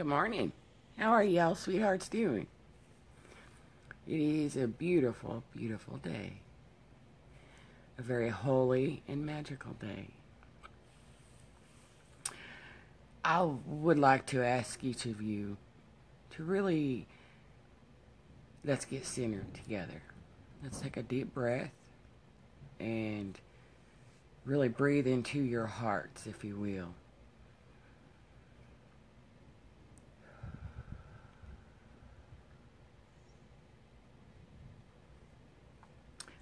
Good morning. How are y'all sweethearts doing? It is a beautiful, beautiful day. A very holy and magical day. I would like to ask each of you to really, let's get centered together. Let's take a deep breath and really breathe into your hearts, if you will.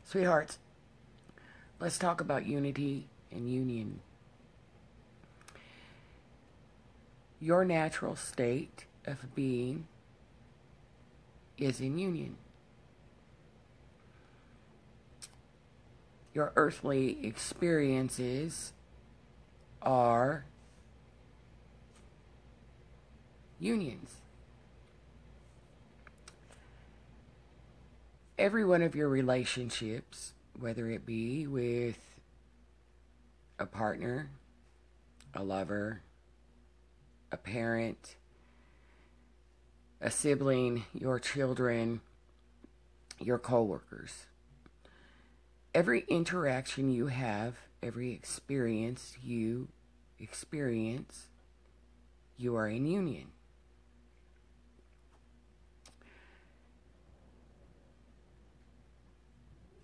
Sweethearts, let's talk about unity and union. Your natural state of being is in union. Your earthly experiences are unions. Every one of your relationships, whether it be with a partner, a lover, a parent, a sibling, your children, your coworkers, every interaction you have, every experience you experience, you are in union.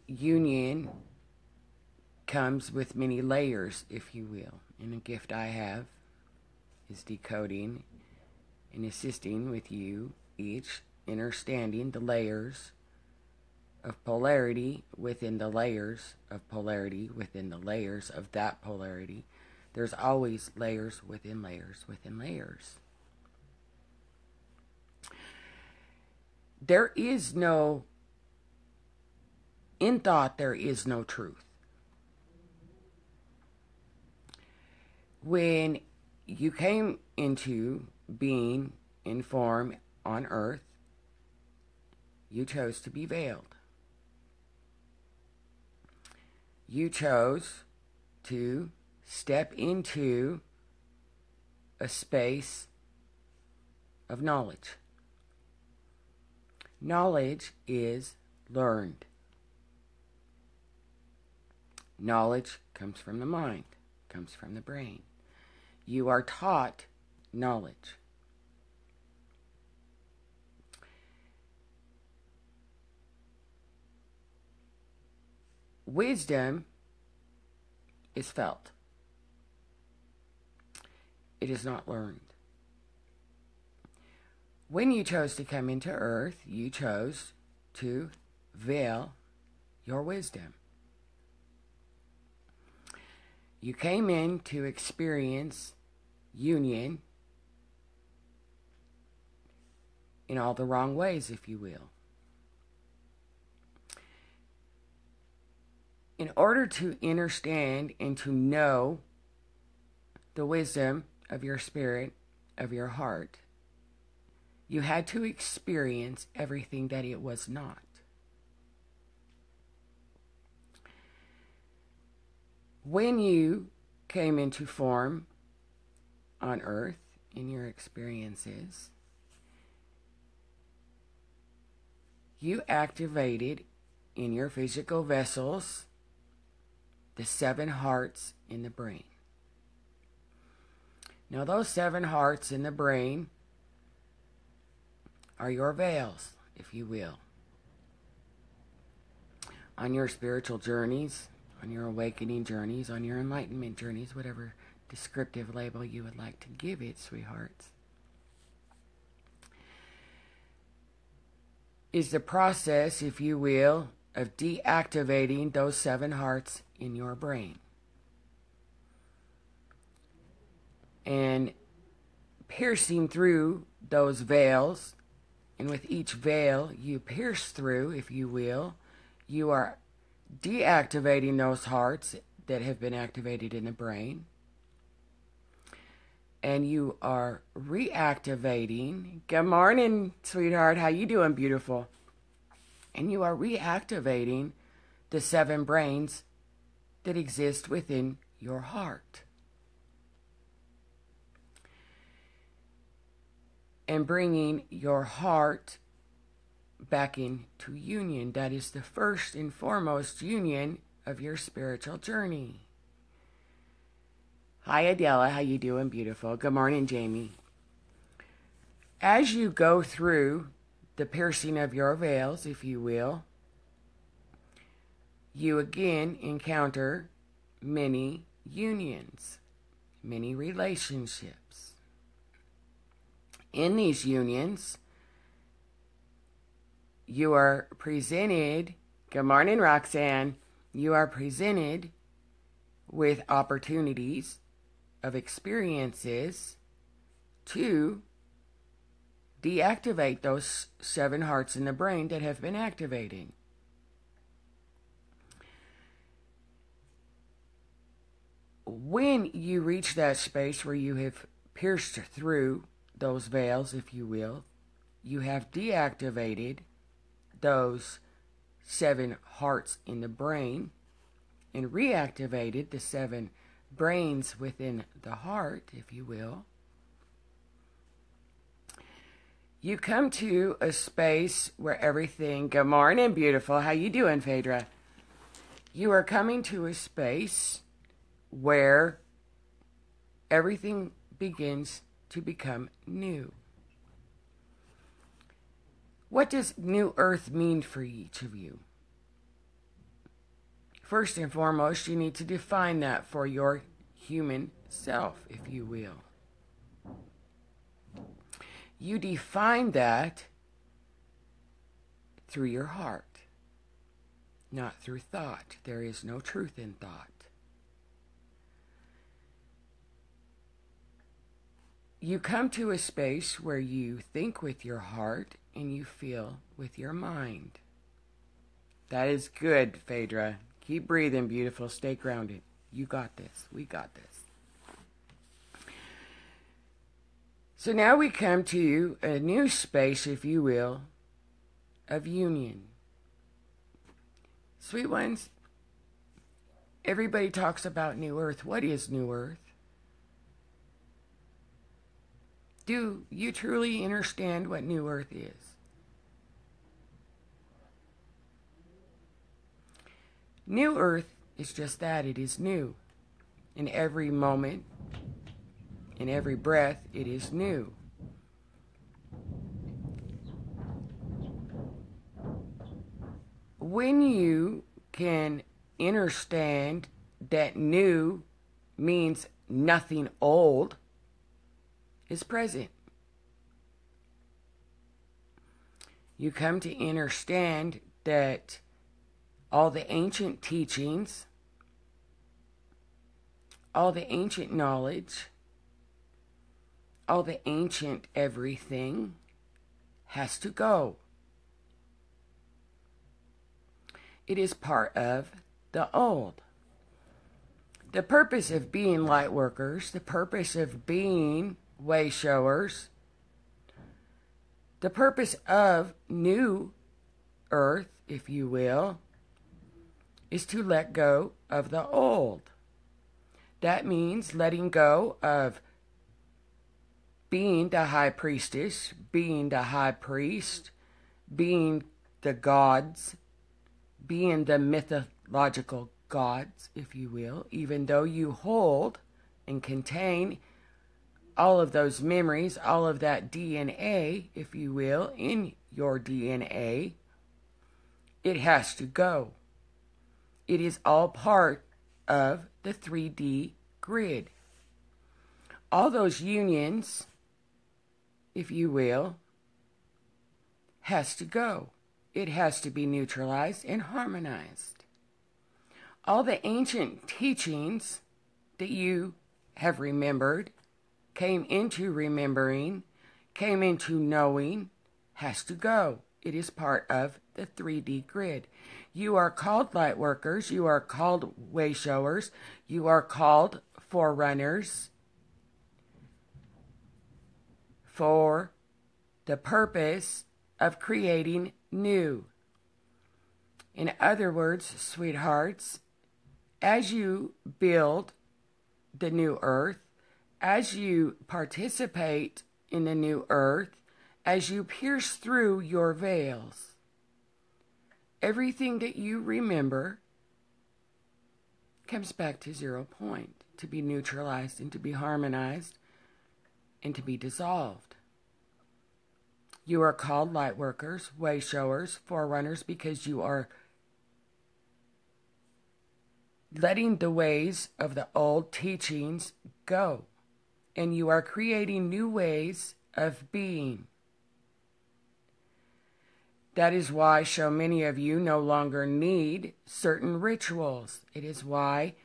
Union comes with many layers, if you will. And a gift I have is decoding and assisting with you each, understanding the layers of polarity within the layers of polarity within the layers of that polarity. There's always layers within layers within layers. There is no In thought, there is no truth. When you came into being in form on earth, you chose to be veiled. You chose to step into a space of knowledge. Knowledge is learned. Knowledge comes from the mind, comes from the brain. You are taught knowledge. Wisdom is felt. It is not learned. When you chose to come into earth, you chose to veil your wisdom. You came in to experience union in all the wrong ways, if you will. In order to understand and to know the wisdom of your spirit, of your heart, you had to experience everything that it was not. When you came into form on earth in your experiences, you activated in your physical vessels the 7 hearts in the brain. Now those 7 hearts in the brain are your veils, if you will. On your spiritual journeys, on your awakening journeys, on your enlightenment journeys, whatever descriptive label you would like to give it, sweethearts, is the process, if you will, of deactivating those 7 hearts in your brain. And piercing through those veils, and with each veil you pierce through, if you will, you are deactivating those hearts that have been activated in the brain, and you are reactivating. Good morning, sweetheart. How you doing, beautiful? And you are reactivating the 7 brains that exist within your heart. and bringing your heart back into union. That is the first and foremost union of your spiritual journey. Hi, Adela. How you doing, beautiful? Good morning, Jamie. As you go through the piercing of your veils, if you will, you again encounter many unions, many relationships. In these unions, you are presented, good morning, Roxanne, you are presented with opportunities of experiences to deactivate those 7 hearts in the brain that have been activated. When you reach that space where you have pierced through those veils, if you will, you have deactivated those 7 hearts in the brain and reactivated the 7 brains within the heart, if you will. You come to a space where everything, good morning, beautiful. How you doing, Phaedra? You are coming to a space where everything begins to become new. What does new earth mean for each of you? First and foremost, you need to define that for your human self, if you will. You define that through your heart, not through thought. There is no truth in thought. You come to a space where you think with your heart and you feel with your mind. That is good, Phaedra. Keep breathing, beautiful. Stay grounded. You got this. We got this. So now we come to a new space, if you will, of union. Sweet ones, everybody talks about New Earth. What is New Earth? Do you truly understand what New Earth is? New Earth is just that. It is new. In every moment, in every breath, it is new. When you can understand that new means nothing old is present, you come to understand that all the ancient teachings, all the ancient knowledge, all the ancient everything has to go. It is part of the old. The purpose of being light workers, the purpose of being way showers, the purpose of New Earth, if you will, is to let go of the old. That means letting go of being the high priestess, being the high priest, being the gods, being the mythological gods, if you will, even though you hold and contain all of those memories, all of that DNA, if you will, in your DNA, it has to go. It is all part of the 3D grid. All those unions, if you will, has to go. It has to be neutralized and harmonized. All the ancient teachings that you have remembered, came into remembering, came into knowing, has to go. It is part of the 3D grid. You are called light workers. You are called way showers. You are called forerunners for the purpose of creating new. In other words, sweethearts, as you build the new earth, as you participate in the new earth, as you pierce through your veils, everything that you remember comes back to 0 point, to be neutralized and to be harmonized and to be dissolved. You are called light workers, way showers, forerunners, because you are letting the ways of the old teachings go, and you are creating new ways of being. That is why so many of you no longer need certain rituals. It is why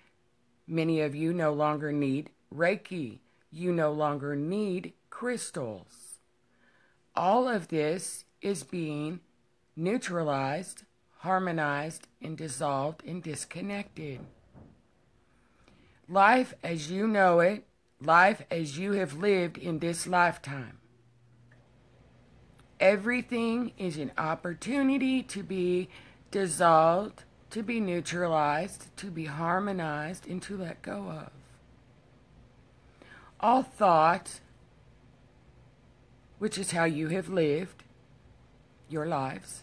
many of you no longer need Reiki. You no longer need crystals. All of this is being neutralized, harmonized, and dissolved and disconnected. Life as you know it, life as you have lived in this lifetime, everything is an opportunity to be dissolved, to be neutralized, to be harmonized, and to let go of. All thought, which is how you have lived your lives,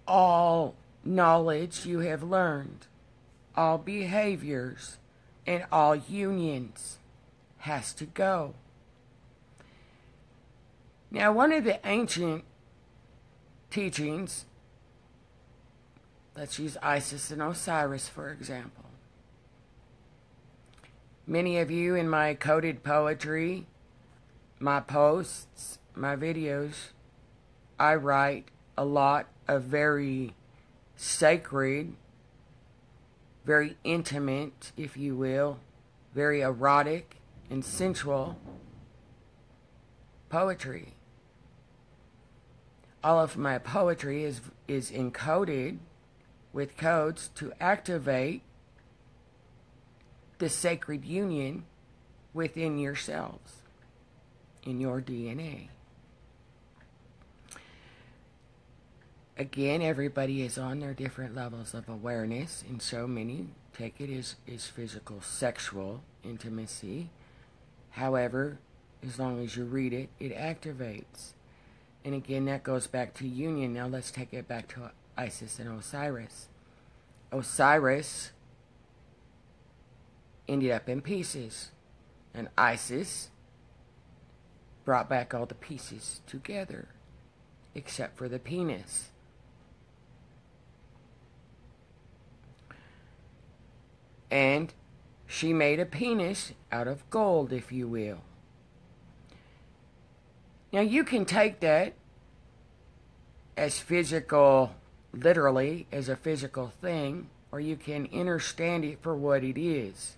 all knowledge you have learned, all behaviors, and all unions has to go. Now, one of the ancient teachings, let's use Isis and Osiris for example. Many of you in my coded poetry, my posts, my videos, I write a lot of very sacred, very intimate, if you will, very erotic and sensual poetry. All of my poetry is encoded with codes to activate the sacred union within yourselves, in your DNA. Again, everybody is on their different levels of awareness, and so many take it as physical, sexual intimacy. However, as long as you read it, it activates. And again, that goes back to union. Now let's take it back to Isis and Osiris. Osiris ended up in pieces, and Isis brought back all the pieces together, except for the penis. And she made a penis out of gold, if you will. Now you can take that as physical, literally, as a physical thing, or you can understand it for what it is.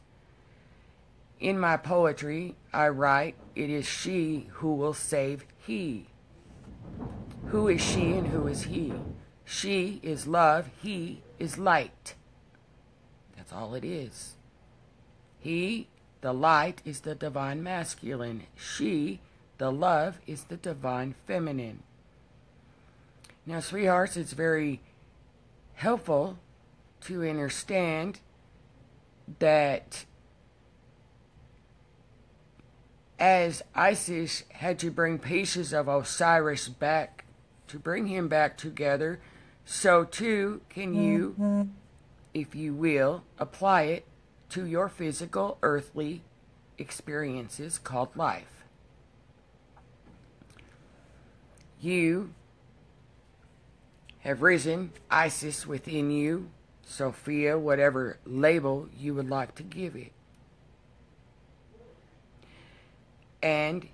In my poetry, I write, it is she who will save he. Who is she and who is he? She is love, he is light. That's all it is. He, the light, is the divine masculine. She, the love, is the divine feminine. Now, sweethearts, it's very helpful to understand that as Isis had to bring pieces of Osiris back, to bring him back together, so too can you, if you will, apply it to your physical, earthly experiences called life. You have risen, Isis within you, Sophia, whatever label you would like to give it. And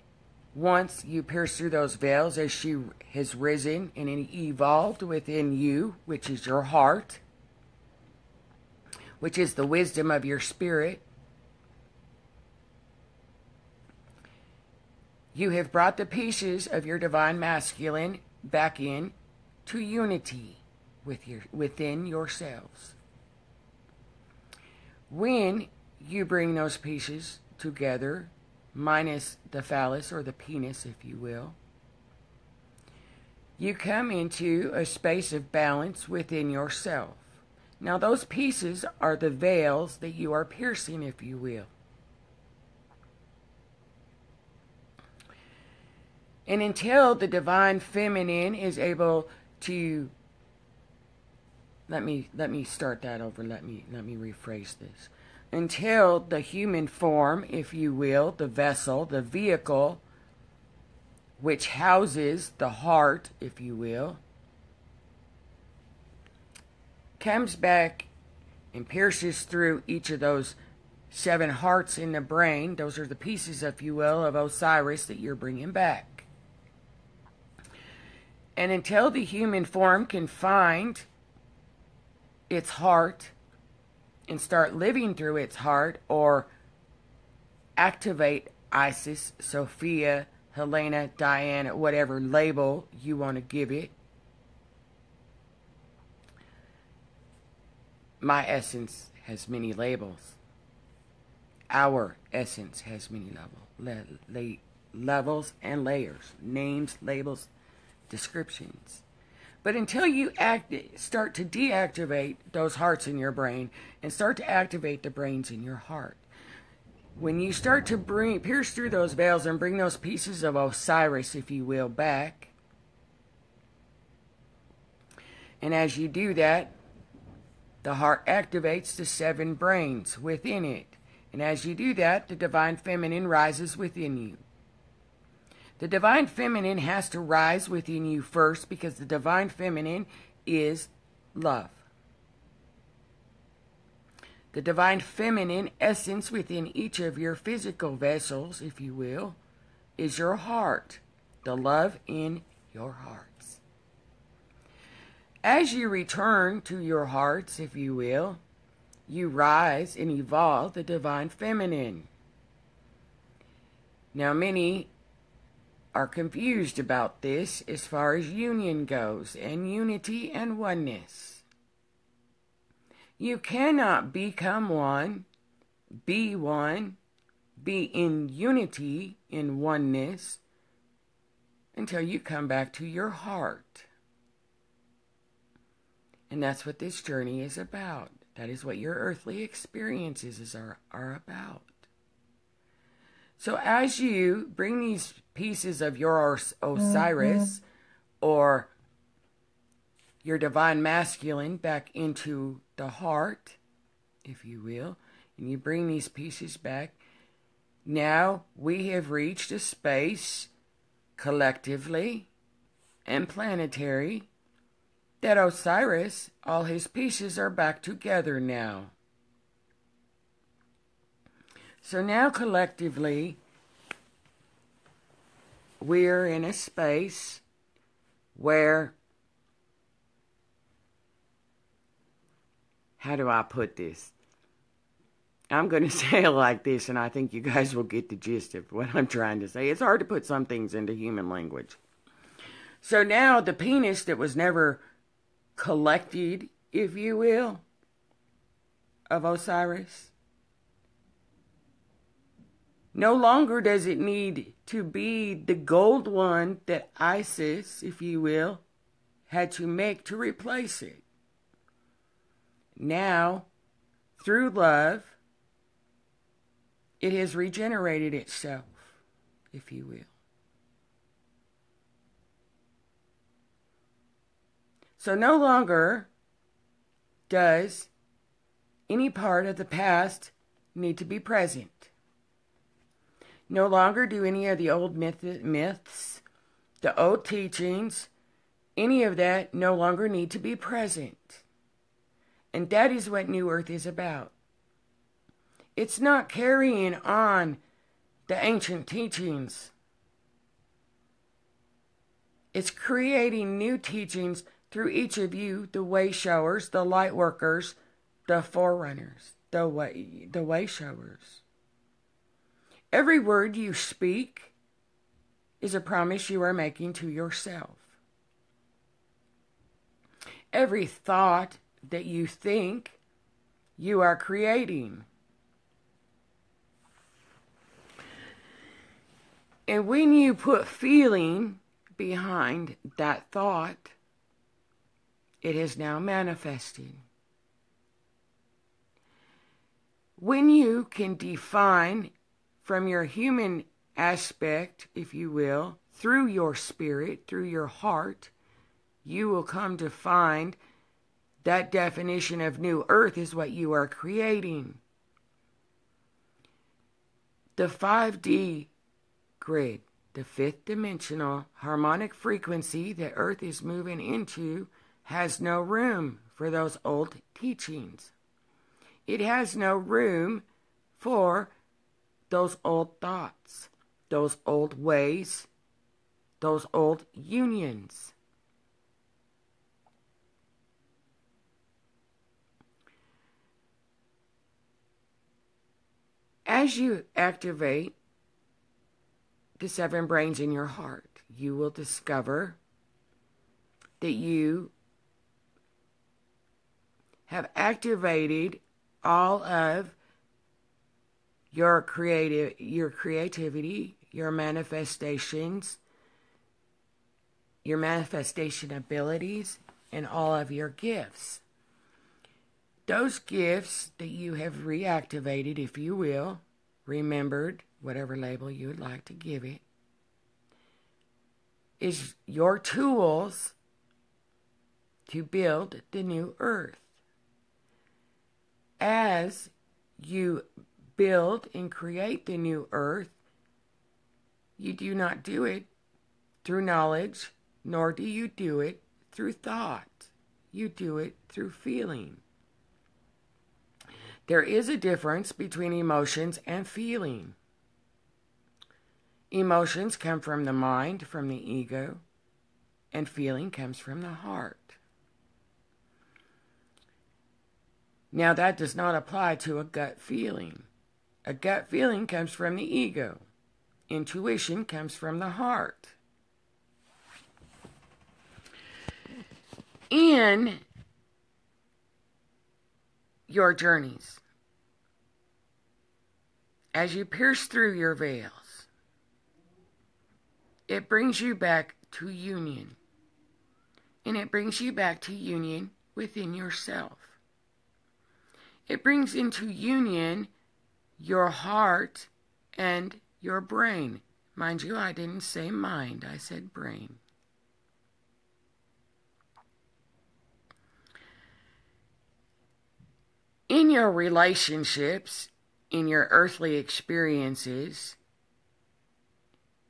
once you pierce through those veils, as she has risen and evolved within you, which is your heart, which is the wisdom of your spirit, you have brought the pieces of your divine masculine back in to unity within yourselves. When you bring those pieces together, minus the phallus or the penis, if you will, you come into a space of balance within yourself. Now, those pieces are the veils that you are piercing, if you will. And until the divine feminine is able to, let me start that over. Let me rephrase this. Until the human form, if you will, the vessel, the vehicle, which houses the heart, if you will, comes back and pierces through each of those 7 hearts in the brain. Those are the pieces, if you will, of Osiris that you're bringing back. And until the human form can find its heart and start living through its heart, or activate Isis, Sophia, Helena, Diana, whatever label you want to give it, my essence has many labels. Our essence has many levels and layers, names, labels, descriptions. But until you start to deactivate those hearts in your brain and start to activate the brains in your heart, when you start to pierce through those veils and bring those pieces of Osiris, if you will, back, and as you do that, the heart activates the 7 brains within it. And as you do that, the divine feminine rises within you. The divine feminine has to rise within you first, because the divine feminine is love. The divine feminine essence within each of your physical vessels, if you will, is your heart, the love in your hearts. As you return to your hearts, if you will, you rise and evolve the divine feminine. Now, many are confused about this as far as union goes, and unity and oneness. You cannot become one, be in unity, in oneness, until you come back to your heart. And that's what this journey is about. That is what your earthly experiences are about. So as you bring these pieces of your Osiris, or your divine masculine, back into the heart, if you will, and you bring these pieces back, now we have reached a space, collectively and planetary, that Osiris, all his pieces are back together now. So now collectively, we're in a space where, how do I put this? I'm going to say it like this, and I think you guys will get the gist of what I'm trying to say. It's hard to put some things into human language. So now the penis that was never collected, if you will, of Osiris, no longer does it need to be the gold one that Isis, if you will, had to make to replace it. Now, through love, it has regenerated itself, if you will. So no longer does any part of the past need to be present. No longer do any of the old myths, the old teachings, any of that no longer need to be present. And that is what New Earth is about. It's not carrying on the ancient teachings. It's creating new teachings through each of you, the way showers, the light workers, the forerunners, the way showers. Every word you speak is a promise you are making to yourself. Every thought that you think, you are creating. And when you put feeling behind that thought, it is now manifested. When you can define from your human aspect, if you will, through your spirit, through your heart, you will come to find that definition of new earth is what you are creating. The 5D grid, the fifth dimensional harmonic frequency that earth is moving into, has no room for those old teachings. It has no room for those old thoughts, those old ways, those old unions. As you activate the 7 brains in your heart, you will discover that you have activated all of your creativity, your manifestations, your manifestation abilities, and all of your gifts. Those gifts that you have reactivated, if you will, remembered, whatever label you would like to give it, is your tools to build the new earth. As you build and create the new earth, you do not do it through knowledge, nor do you do it through thought. You do it through feeling. There is a difference between emotions and feeling. Emotions come from the mind, from the ego, and feeling comes from the heart. Now, that does not apply to a gut feeling. A gut feeling comes from the ego. Intuition comes from the heart. In your journeys, as you pierce through your veils, it brings you back to union. And it brings you back to union within yourself. It brings into union your heart and your brain. Mind you, I didn't say mind, I said brain. In your relationships, in your earthly experiences,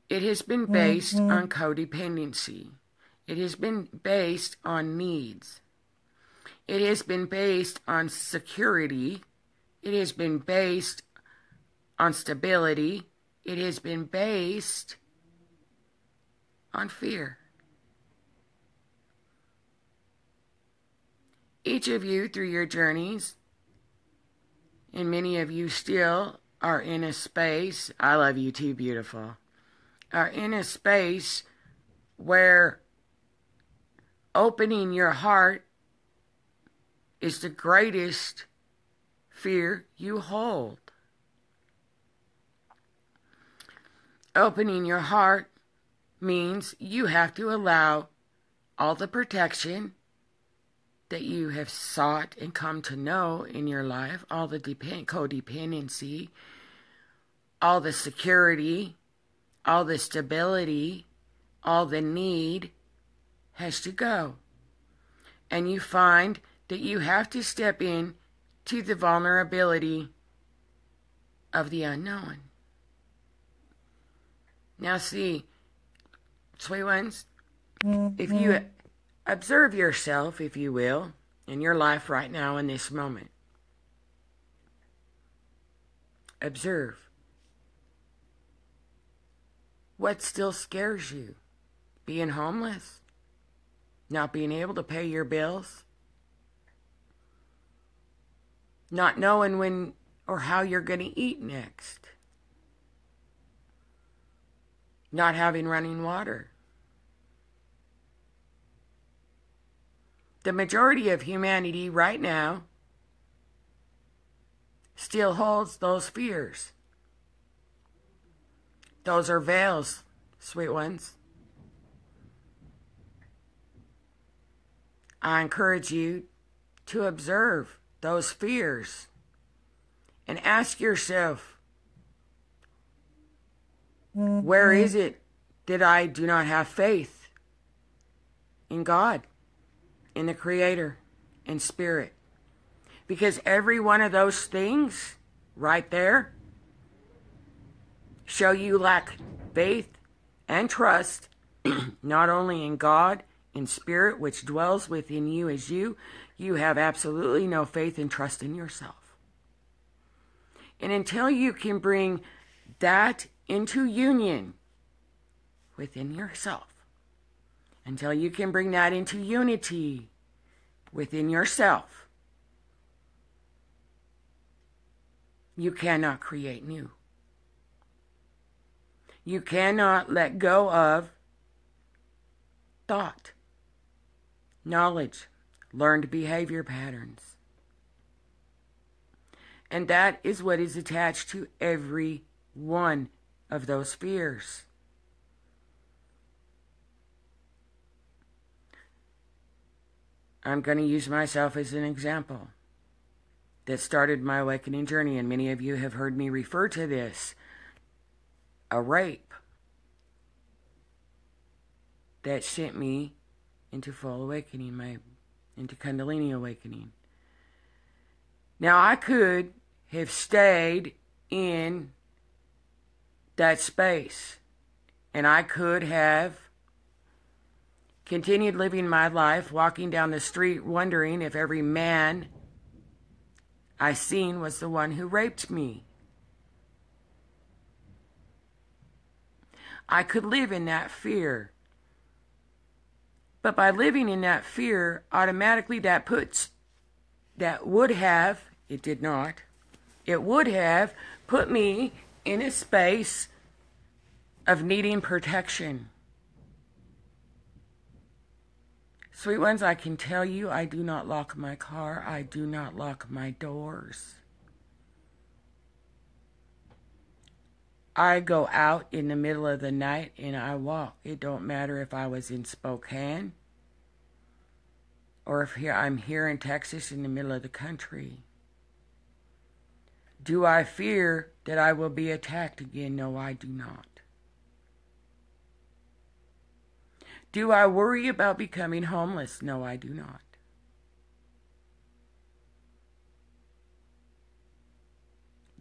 it has been based on codependency. It has been based on needs. It has been based on security. It has been based on stability. It has been based on fear. Each of you, through your journeys, and many of you still are in a space, I love you too, beautiful, are in a space where opening your heart is the greatest fear you hold. Opening your heart means you have to allow all the protection that you have sought and come to know in your life, all the codependency, all the security, all the stability, all the need has to go. And you find that you have to step in to the vulnerability of the unknown. Now see, sweet ones, if you observe yourself, if you will, in your life right now in this moment, observe. What still scares you? Being homeless? Not being able to pay your bills? Not knowing when or how you're going to eat next? Not having running water? The majority of humanity right now still holds those fears. Those are veils, sweet ones. I encourage you to observe those fears and ask yourself, where is it that I do not have faith in God, in the Creator, in Spirit. Because every one of those things right there show you lack faith and trust, not only in God, in Spirit, which dwells within you as you have absolutely no faith and trust in yourself. And until you can bring that into union within yourself, until you can bring that into unity within yourself, you cannot create new. You cannot let go of thought, knowledge, learned behavior patterns. And that is what is attached to every one of those fears. I'm going to use myself as an example that started my awakening journey, and many of you have heard me refer to this. A rape that sent me into full awakening, into Kundalini awakening. Now, I could have stayed in that space, and I could have continued living my life, walking down the street, wondering if every man I seen was the one who raped me. I could live in that fear. But by living in that fear, automatically it would have put me in a space of needing protection. Sweet ones, I can tell you, I do not lock my car. I do not lock my doors. I go out in the middle of the night and I walk. It don't matter if I was in Spokane or if I'm here in Texas in the middle of the country. Do I fear that I will be attacked again? No, I do not. Do I worry about becoming homeless? No, I do not.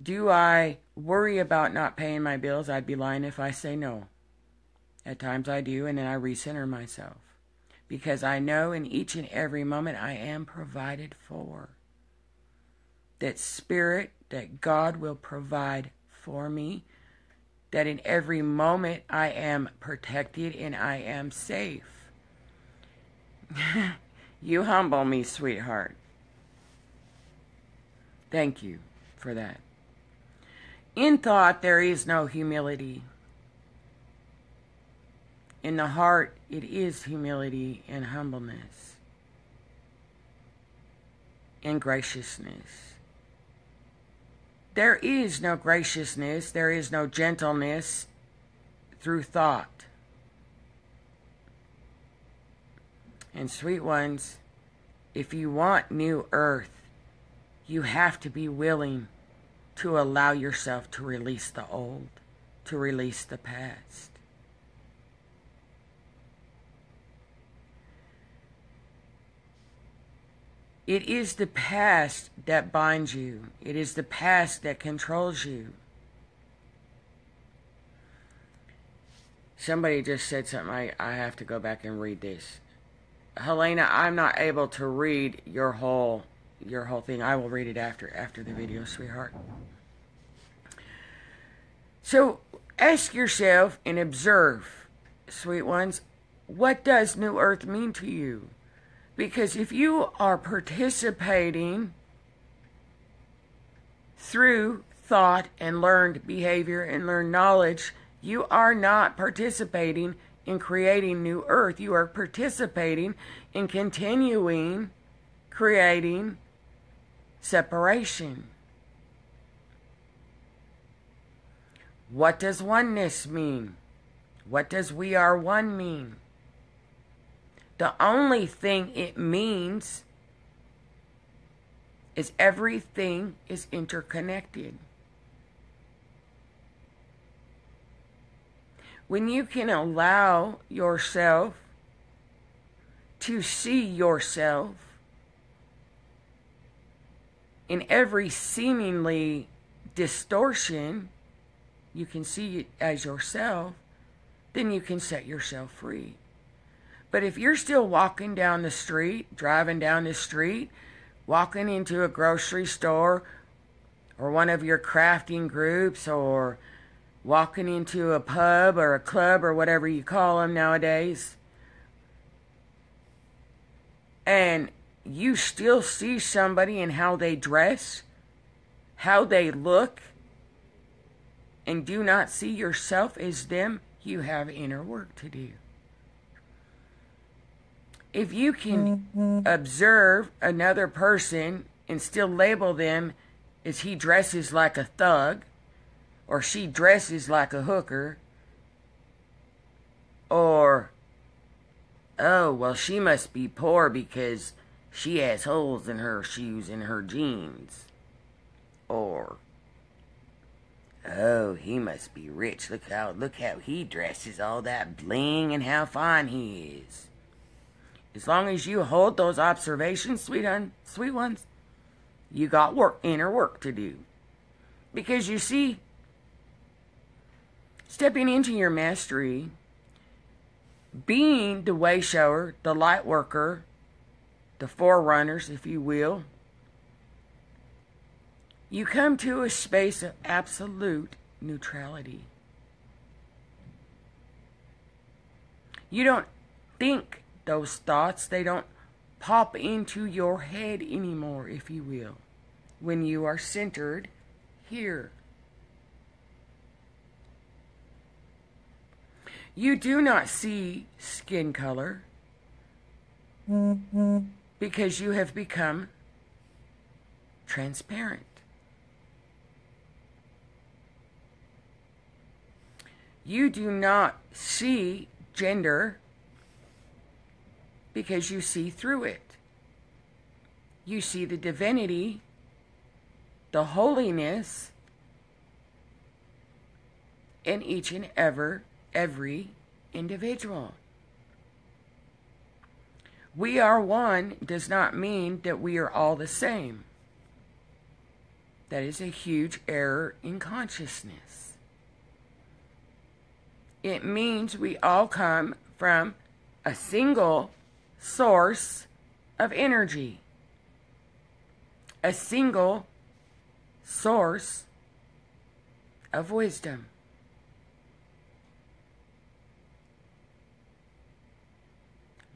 Do I worry about not paying my bills? I'd be lying if I say no. At times I do, and then I recenter myself. Because I know in each and every moment I am provided for. That Spirit, that God will provide for me. That in every moment I am protected and I am safe. You humble me, sweetheart. Thank you for that. In thought, there is no humility. In the heart, it is humility and humbleness and graciousness. There is no graciousness, there is no gentleness through thought. And sweet ones, if you want new earth, you have to be willing to allow yourself to release the old, to release the past. It is the past that binds you. It is the past that controls you. Somebody just said something. I have to go back and read this. Helena, I'm not able to read your whole thing. I will read it after the video, sweetheart. So ask yourself and observe, sweet ones, what does New Earth mean to you? Because if you are participating through thought and learned behavior and learned knowledge, you are not participating in creating New Earth. You are participating in continuing creating separation. What does oneness mean? What does we are one mean? The only thing it means is everything is interconnected. When you can allow yourself to see yourself in every seemingly distortion, you can see it as yourself, then you can set yourself free. But if you're still walking down the street, driving down the street, walking into a grocery store or one of your crafting groups, or walking into a pub or a club or whatever you call them nowadays, and you still see somebody and how they dress, how they look, and do not see yourself as them, you have inner work to do. If you can observe another person and still label them as he dresses like a thug, or she dresses like a hooker, or, oh, well, she must be poor because she has holes in her shoes and her jeans, or, oh, he must be rich. Look how he dresses, all that bling, and how fine he is. As long as you hold those observations, sweet ones, you got inner work to do. Because you see, stepping into your mastery, being the way shower, the light worker, the forerunners, if you will, you come to a space of absolute neutrality. You don't think those thoughts, they don't pop into your head anymore, if you will, when you are centered here. You do not see skin color because you have become transparent. You do not see gender because you see through it. You see the divinity, the holiness in each and every individual. We are one does not mean that we are all the same. That is a huge error in consciousness. It means we all come from a single source of energy, a single source of wisdom.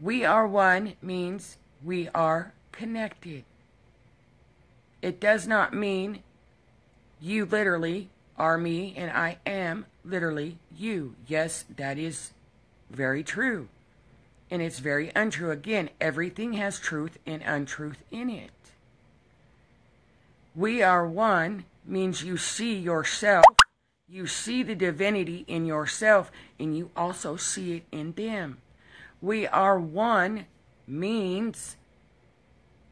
We are one means we are connected. It does not mean you literally are me and I am literally you. Yes, that is very true. And it's very untrue. Again, everything has truth and untruth in it. We are one means you see yourself, you see the divinity in yourself, and you also see it in them. We are one means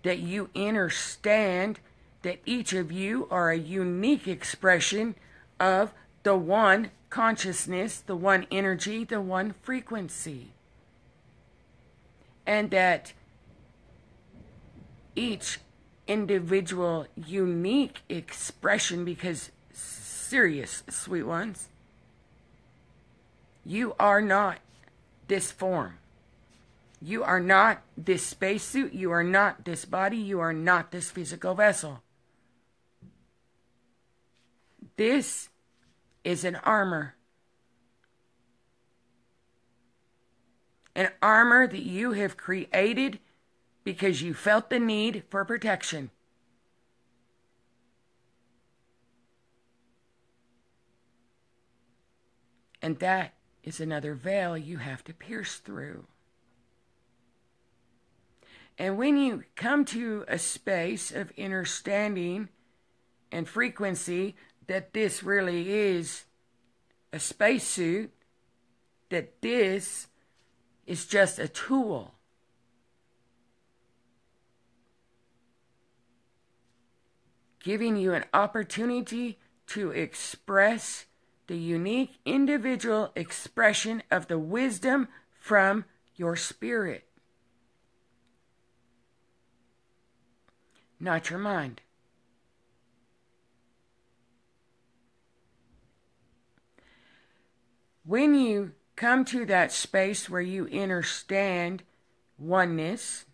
that you understand that each of you are a unique expression of the one consciousness, the one energy, the one frequency. And that each individual unique expression, because serious, sweet ones, you are not this form. You are not this spacesuit. You are not this body. You are not this physical vessel. This is an armor. An armor that you have created because you felt the need for protection. And that is another veil you have to pierce through. And when you come to a space of understanding and frequency that this really is a spacesuit, that this is just a tool, giving you an opportunity to express the unique individual expression of the wisdom from your spirit, not your mind. When you come to that space where you understand oneness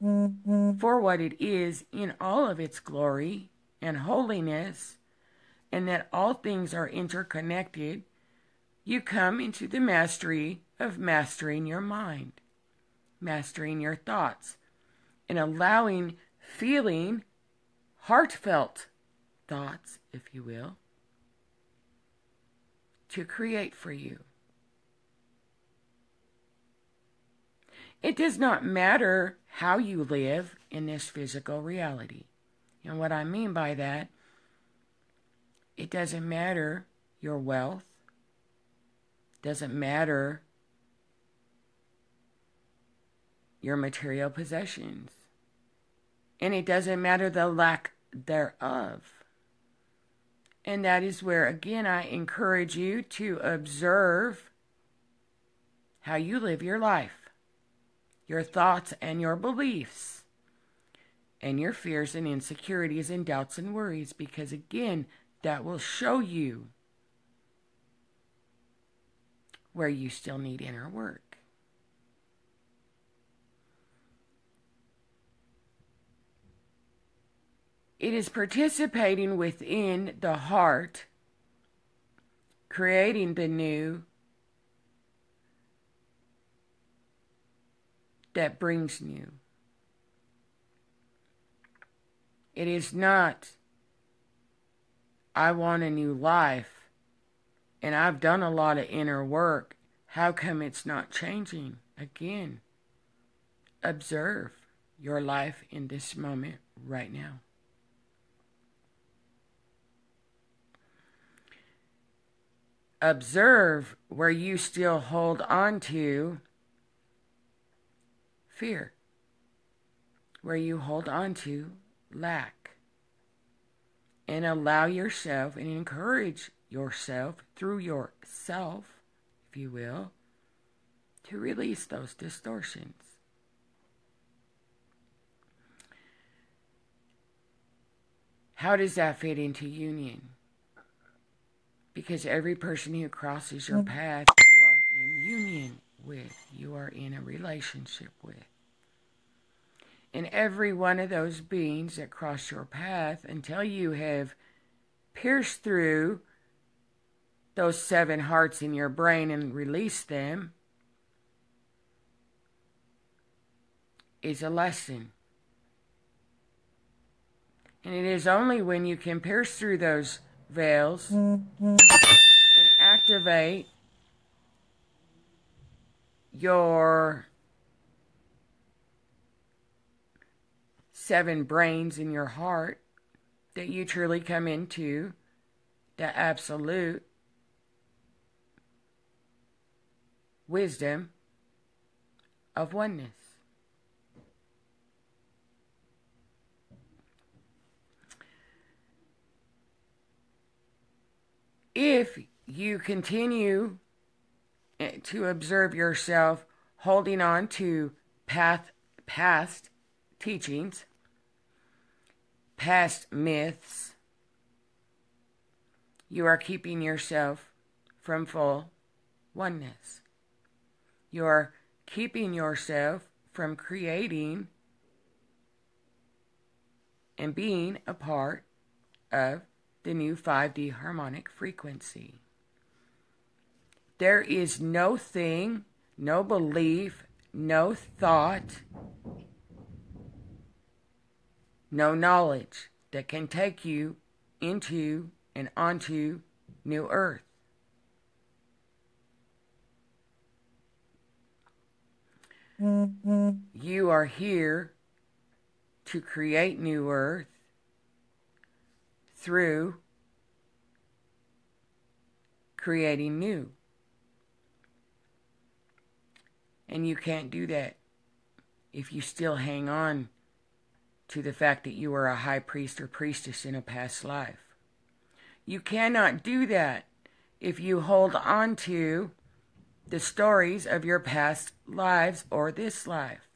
for what it is in all of its glory and holiness, and that all things are interconnected, you come into the mastery of mastering your mind, mastering your thoughts, and allowing feeling, heartfelt thoughts, if you will, to create for you. It does not matter how you live in this physical reality. And what I mean by that, it doesn't matter your wealth, doesn't matter your material possessions, and it doesn't matter the lack thereof. And that is where, again, I encourage you to observe how you live your life, your thoughts and your beliefs, and your fears and insecurities and doubts and worries, because, again, that will show you where you still need inner work. It is participating within the heart, creating the new, that brings new. It is not, I want a new life, and I've done a lot of inner work. How come it's not changing? Again, observe your life in this moment right now. Observe where you still hold on to fear, where you hold on to lack, and allow yourself and encourage yourself through yourself, if you will, to release those distortions. How does that fit into union? Because every person who crosses your path, you are in union with, you are in a relationship with. And every one of those beings that cross your path, until you have pierced through those 7 hearts in your brain and released them, is a lesson. And it is only when you can pierce through those veils and activate your 7 brains in your heart that you truly come into the absolute wisdom of oneness. If you continue to observe yourself holding on to past teachings, past myths, you are keeping yourself from full oneness. You are keeping yourself from creating and being a part of the new 5D harmonic frequency. There is no thing, no belief, no thought, no knowledge that can take you into and onto New Earth. You are here to create New Earth through creating new. And you can't do that if you still hang on to the fact that you were a high priest or priestess in a past life. You cannot do that if you hold on to the stories of your past lives or this life.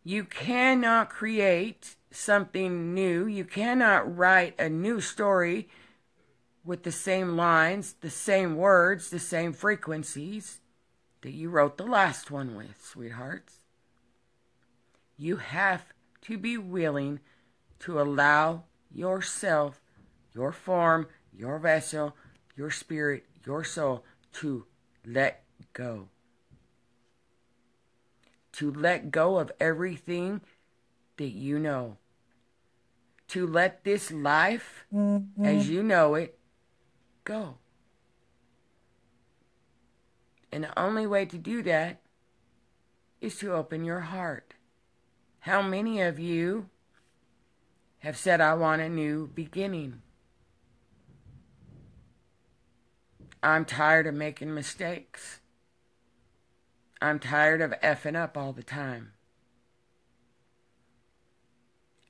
You cannot create something new. You cannot write a new story with the same lines, the same words, the same frequencies that you wrote the last one with, sweethearts. You have to be willing to allow yourself, your form, your vessel, your spirit, your soul to let go. To let go of everything that you know. To let this life, as you know it, go. And the only way to do that is to open your heart. How many of you have said, I want a new beginning? I'm tired of making mistakes. I'm tired of effing up all the time.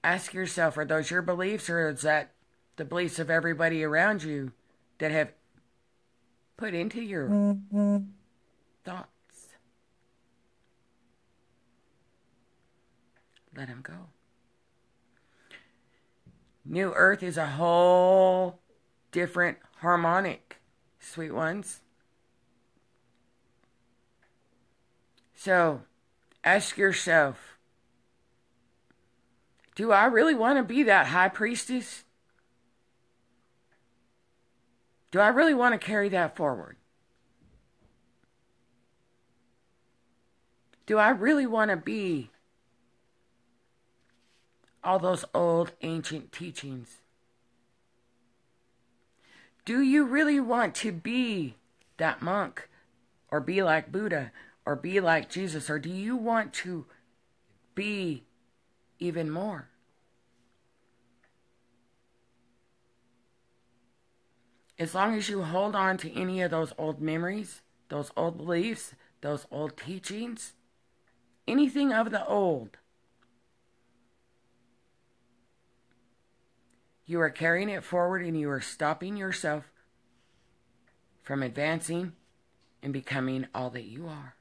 Ask yourself, are those your beliefs, or is that the beliefs of everybody around you that have put into your thoughts? Let them go. New Earth is a whole different harmonic, sweet ones. So, ask yourself, do I really want to be that high priestess? Do I really want to carry that forward? Do I really want to be all those old ancient teachings? Do you really want to be that monk, or be like Buddha, or be like Jesus, or do you want to be even more? As long as you hold on to any of those old memories, those old beliefs, those old teachings, anything of the old, you are carrying it forward, and you are stopping yourself from advancing and becoming all that you are.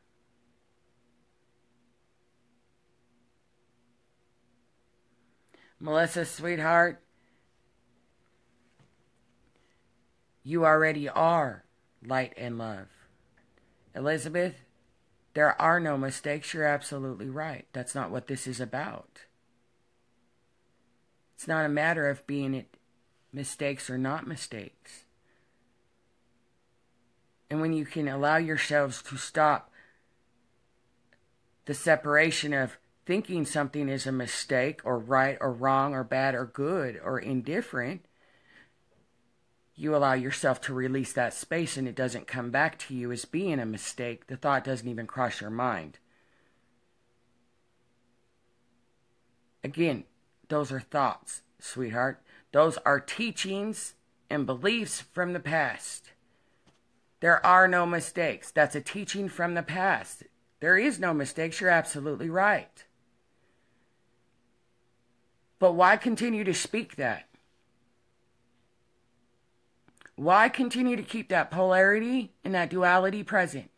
Melissa, sweetheart, you already are light and love. Elizabeth, there are no mistakes. You're absolutely right. That's not what this is about. It's not a matter of being mistakes or not mistakes. And when you can allow yourselves to stop the separation of thinking something is a mistake, or right or wrong, or bad or good, or indifferent, you allow yourself to release that space, and it doesn't come back to you as being a mistake. The thought doesn't even cross your mind. Again, those are thoughts, sweetheart. Those are teachings and beliefs from the past. There are no mistakes. That's a teaching from the past. There is no mistakes. You're absolutely right. But why continue to speak that? Why continue to keep that polarity and that duality present?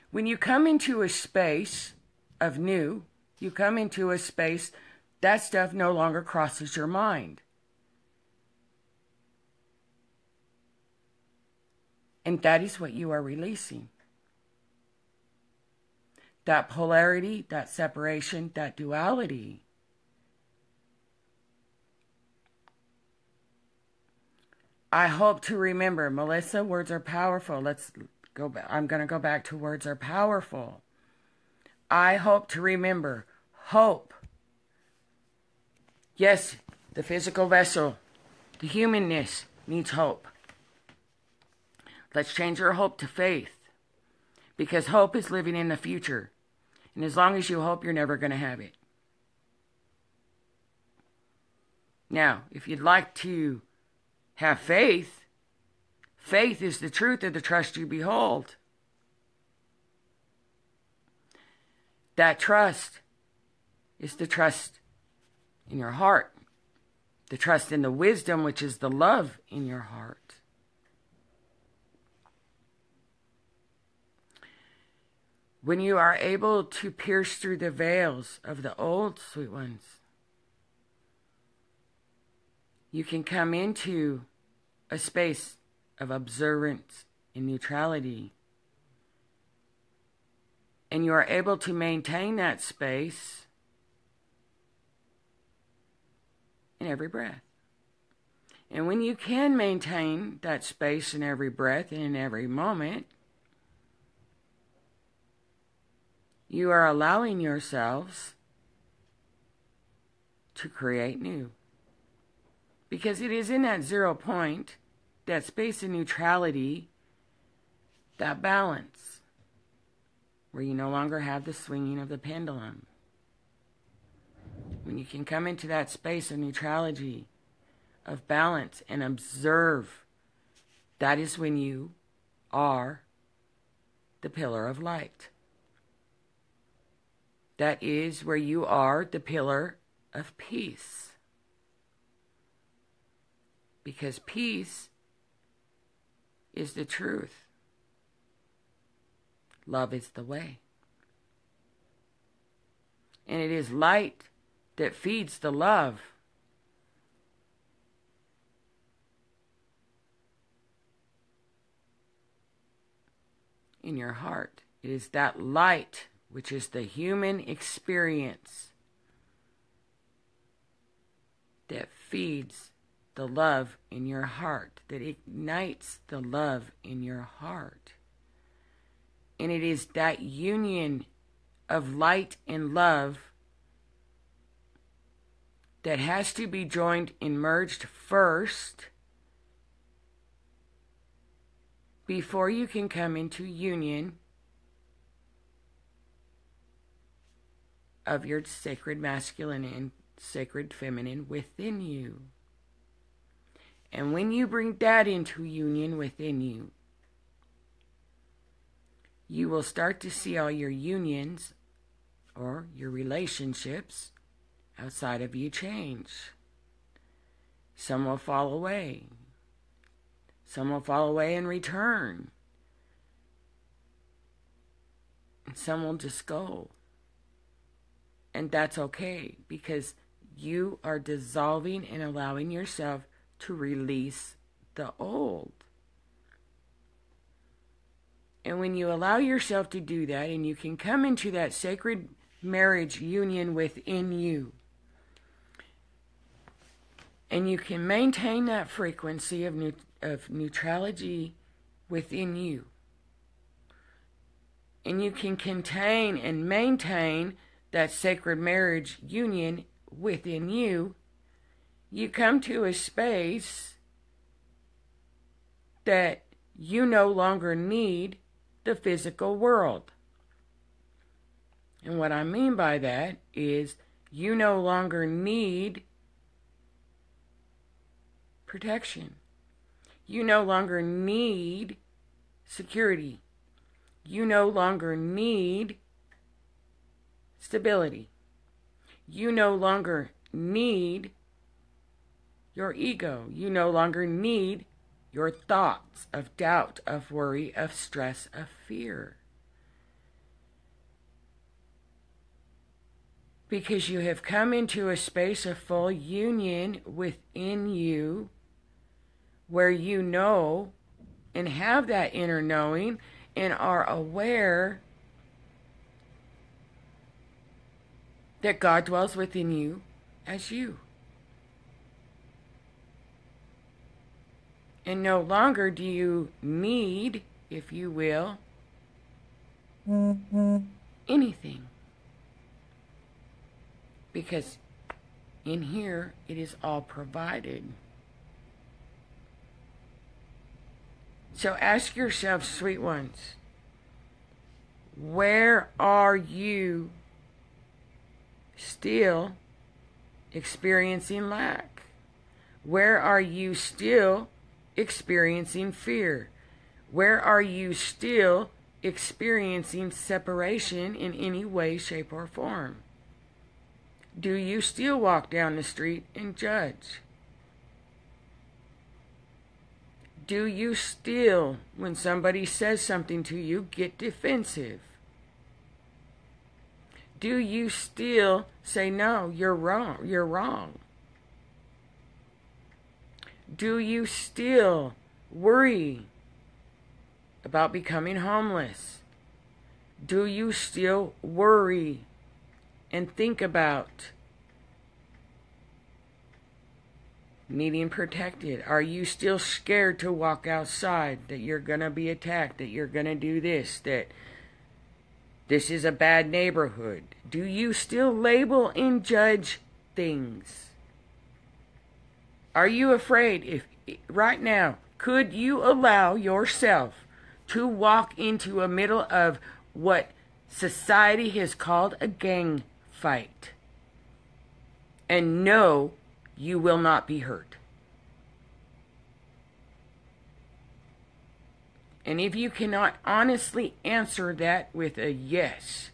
When you come into a space of new, you come into a space, that stuff no longer crosses your mind. And that is what you are releasing. That polarity, that separation, that duality. I hope to remember, Melissa, words are powerful. Let's go back. I'm going to go back to words are powerful. I hope to remember hope. Yes, the physical vessel, the humanness needs hope. Let's change our hope to faith, because hope is living in the future. And as long as you hope, you're never going to have it. Now, if you'd like to have faith, faith is the truth of the trust you behold. That trust is the trust in your heart, the trust and the wisdom, which is the love in your heart. When you are able to pierce through the veils of the old, sweet ones, you can come into a space of observance and neutrality. And you are able to maintain that space in every breath. And when you can maintain that space in every breath and in every moment, you are allowing yourselves to create new. Because it is in that 0 point, that space of neutrality, that balance, where you no longer have the swinging of the pendulum. When you can come into that space of neutrality, of balance, and observe, that is when you are the pillar of light. That is where you are the pillar of peace. Because peace is the truth. Love is the way. And it is light that feeds the love. In your heart. It is that light, which is the human experience, that feeds the love in your heart, that ignites the love in your heart. And it is that union of light and love that has to be joined and merged first before you can come into union of your sacred masculine and sacred feminine within you. And when you bring that into union within you, you will start to see all your unions or your relationships outside of you change. Some will fall away. Some will fall away and return. And some will just go. And that's okay, because you are dissolving and allowing yourself to release the old. And when you allow yourself to do that, and you can come into that sacred marriage union within you, and you can maintain that frequency of neutrality within you, and you can contain and maintain that sacred marriage union within you, you come to a space that you no longer need the physical world. And what I mean by that is you no longer need protection. You no longer need security. You no longer need stability. You no longer need your ego. You no longer need your thoughts of doubt, of worry, of stress, of fear. Because you have come into a space of full union within you, where you know and have that inner knowing and are aware that God dwells within you as you. And no longer do you need, if you will, anything. Because in here, it is all provided. So ask yourself, sweet ones, where are you still experiencing lack? Where are you still experiencing fear? Where are you still experiencing separation in any way, shape, or form? Do you still walk down the street and judge? Do you still, when somebody says something to you, get defensive? Do you still say, no, you're wrong, you're wrong? Do you still worry about becoming homeless? Do you still worry and think about needing protected? Are you still scared to walk outside, that you're going to be attacked, that you're going to do this, that this is a bad neighborhood? Do you still label and judge things? Are you afraid? If right now, could you allow yourself to walk into a middle of what society has called a gang fight and know you will not be hurt? And if you cannot honestly answer that with a yes,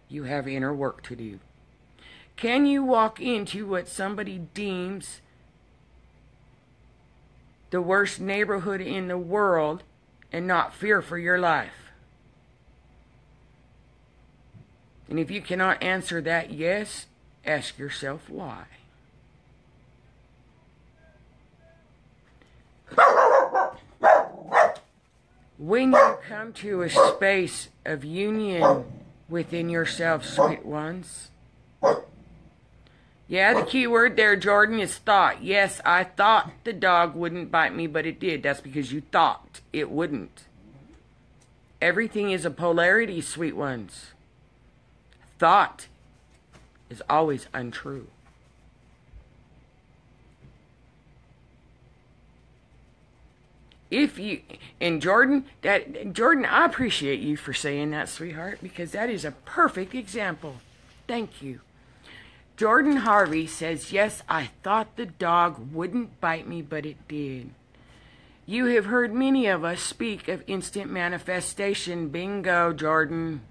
you have inner work to do. Can you walk into what somebody deems the worst neighborhood in the world and not fear for your life? And if you cannot answer that yes, ask yourself why. When you come to a space of union within yourself, sweet ones. Yeah, the key word there, Jordan, is thought. Yes, I thought the dog wouldn't bite me, but it did. That's because you thought it wouldn't. Everything is a polarity, sweet ones. Thought is always untrue. If you, and Jordan, I appreciate you for saying that, sweetheart, because that is a perfect example. Thank you. Jordan Harvey says, yes, I thought the dog wouldn't bite me, but it did. You have heard many of us speak of instant manifestation. Bingo, Jordan.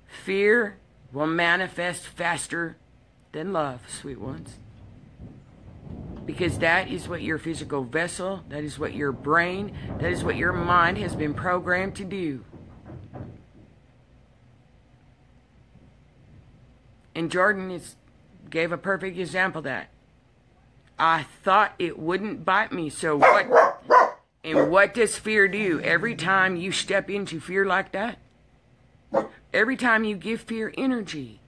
Fear will manifest faster than love, sweet ones. Because that is what your physical vessel, that is what your brain, that is what your mind has been programmed to do. And Jordan gave a perfect example of that. I thought it wouldn't bite me, so what? And what does fear do? Every time you step into fear like that, every time you give fear energy,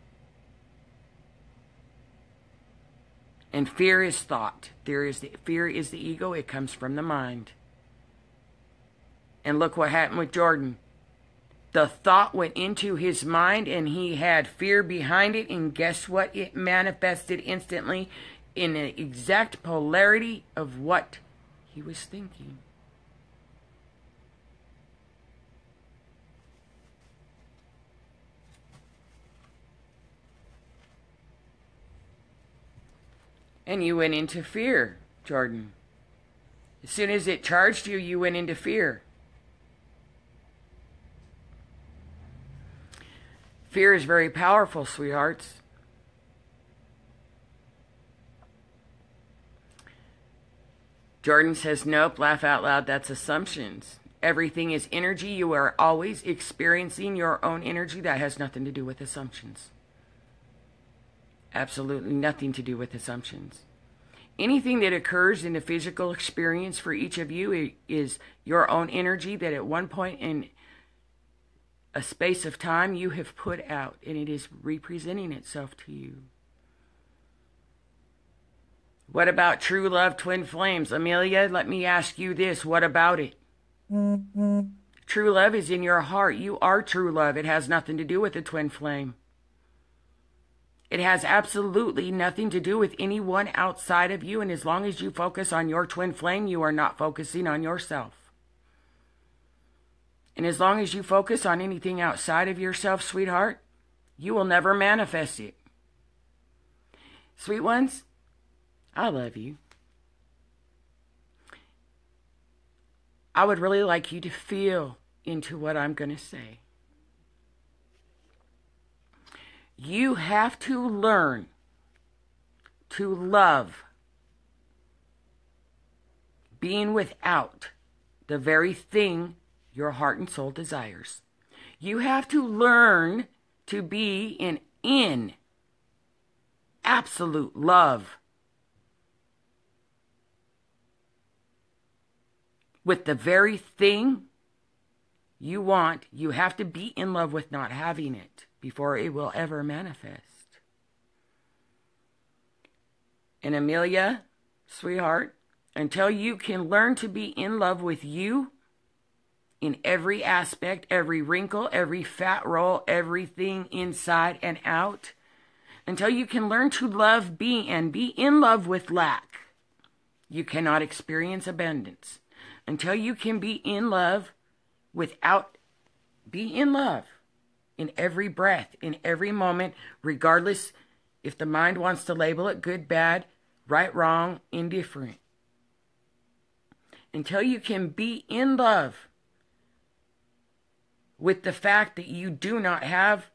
and fear is thought. Fear is the ego. It comes from the mind. And look what happened with Jordan. The thought went into his mind and he had fear behind it. And guess what? It manifested instantly in the exact polarity of what he was thinking. And you went into fear, Jordan. As soon as it charged you, you went into fear. Fear is very powerful, sweethearts. Jordan says, nope, laugh out loud, that's assumptions. Everything is energy. You are always experiencing your own energy. That has nothing to do with assumptions. Absolutely nothing to do with assumptions. Anything that occurs in the physical experience for each of you is your own energy that at one point in a space of time you have put out, and it is representing itself to you. What about true love, twin flames? Amelia, let me ask you this. What about it? True love is in your heart. You are true love. It has nothing to do with a twin flame. It has absolutely nothing to do with anyone outside of you. And as long as you focus on your twin flame, you are not focusing on yourself. And as long as you focus on anything outside of yourself, sweetheart, you will never manifest it. Sweet ones, I love you. I would really like you to feel into what I'm going to say. You have to learn to love being without the very thing your heart and soul desires. You have to learn to be in absolute love with the very thing you want. You have to be in love with not having it before it will ever manifest. And Amelia, sweetheart, until you can learn to be in love with you in every aspect, every wrinkle, every fat roll, everything inside and out, until you can learn to love be and be in love with lack, you cannot experience abundance. Until you can be in love without, be in love in every breath, in every moment, regardless if the mind wants to label it good, bad, right, wrong, indifferent. Until you can be in love with the fact that you do not have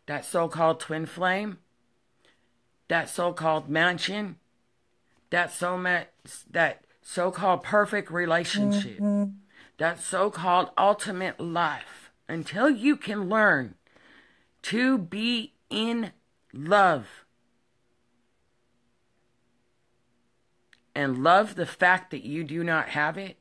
that so-called twin flame, that so-called mansion, that so-called perfect relationship, that so-called ultimate life, until you can learn to be in love and love the fact that you do not have it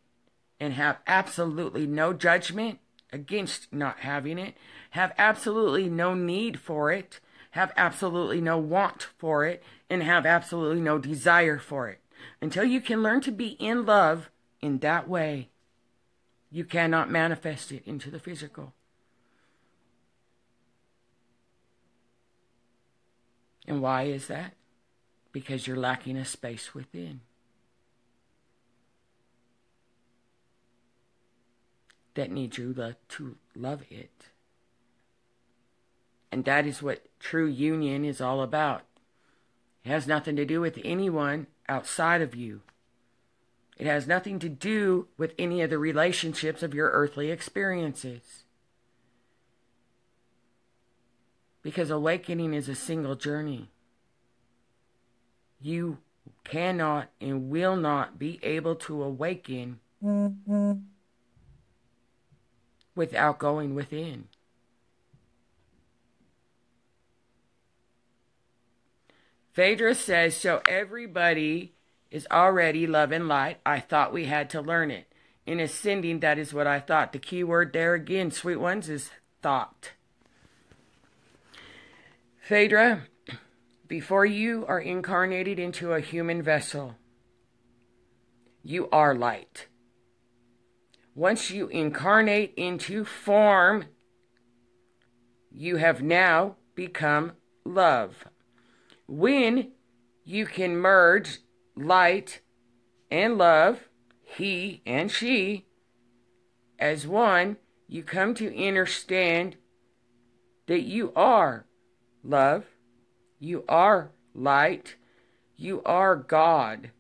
and have absolutely no judgment against not having it, have absolutely no need for it, have absolutely no want for it, and have absolutely no desire for it. Until you can learn to be in love in that way, you cannot manifest it into the physical. And why is that? Because you're lacking a space within that needs you to love it. And that is what true union is all about. It has nothing to do with anyone outside of you. It has nothing to do with any of the relationships of your earthly experiences. Because awakening is a single journey. You cannot and will not be able to awaken without going within. Phaedra says, so everybody is already love and light. I thought we had to learn it. In ascending, that is what I thought. The key word there again, sweet ones, is thought. Phaedra, before you are incarnated into a human vessel, you are light. Once you incarnate into form, you have now become love. When you can merge light and love, he and she, as one, you come to understand that you are love, you are light, you are God.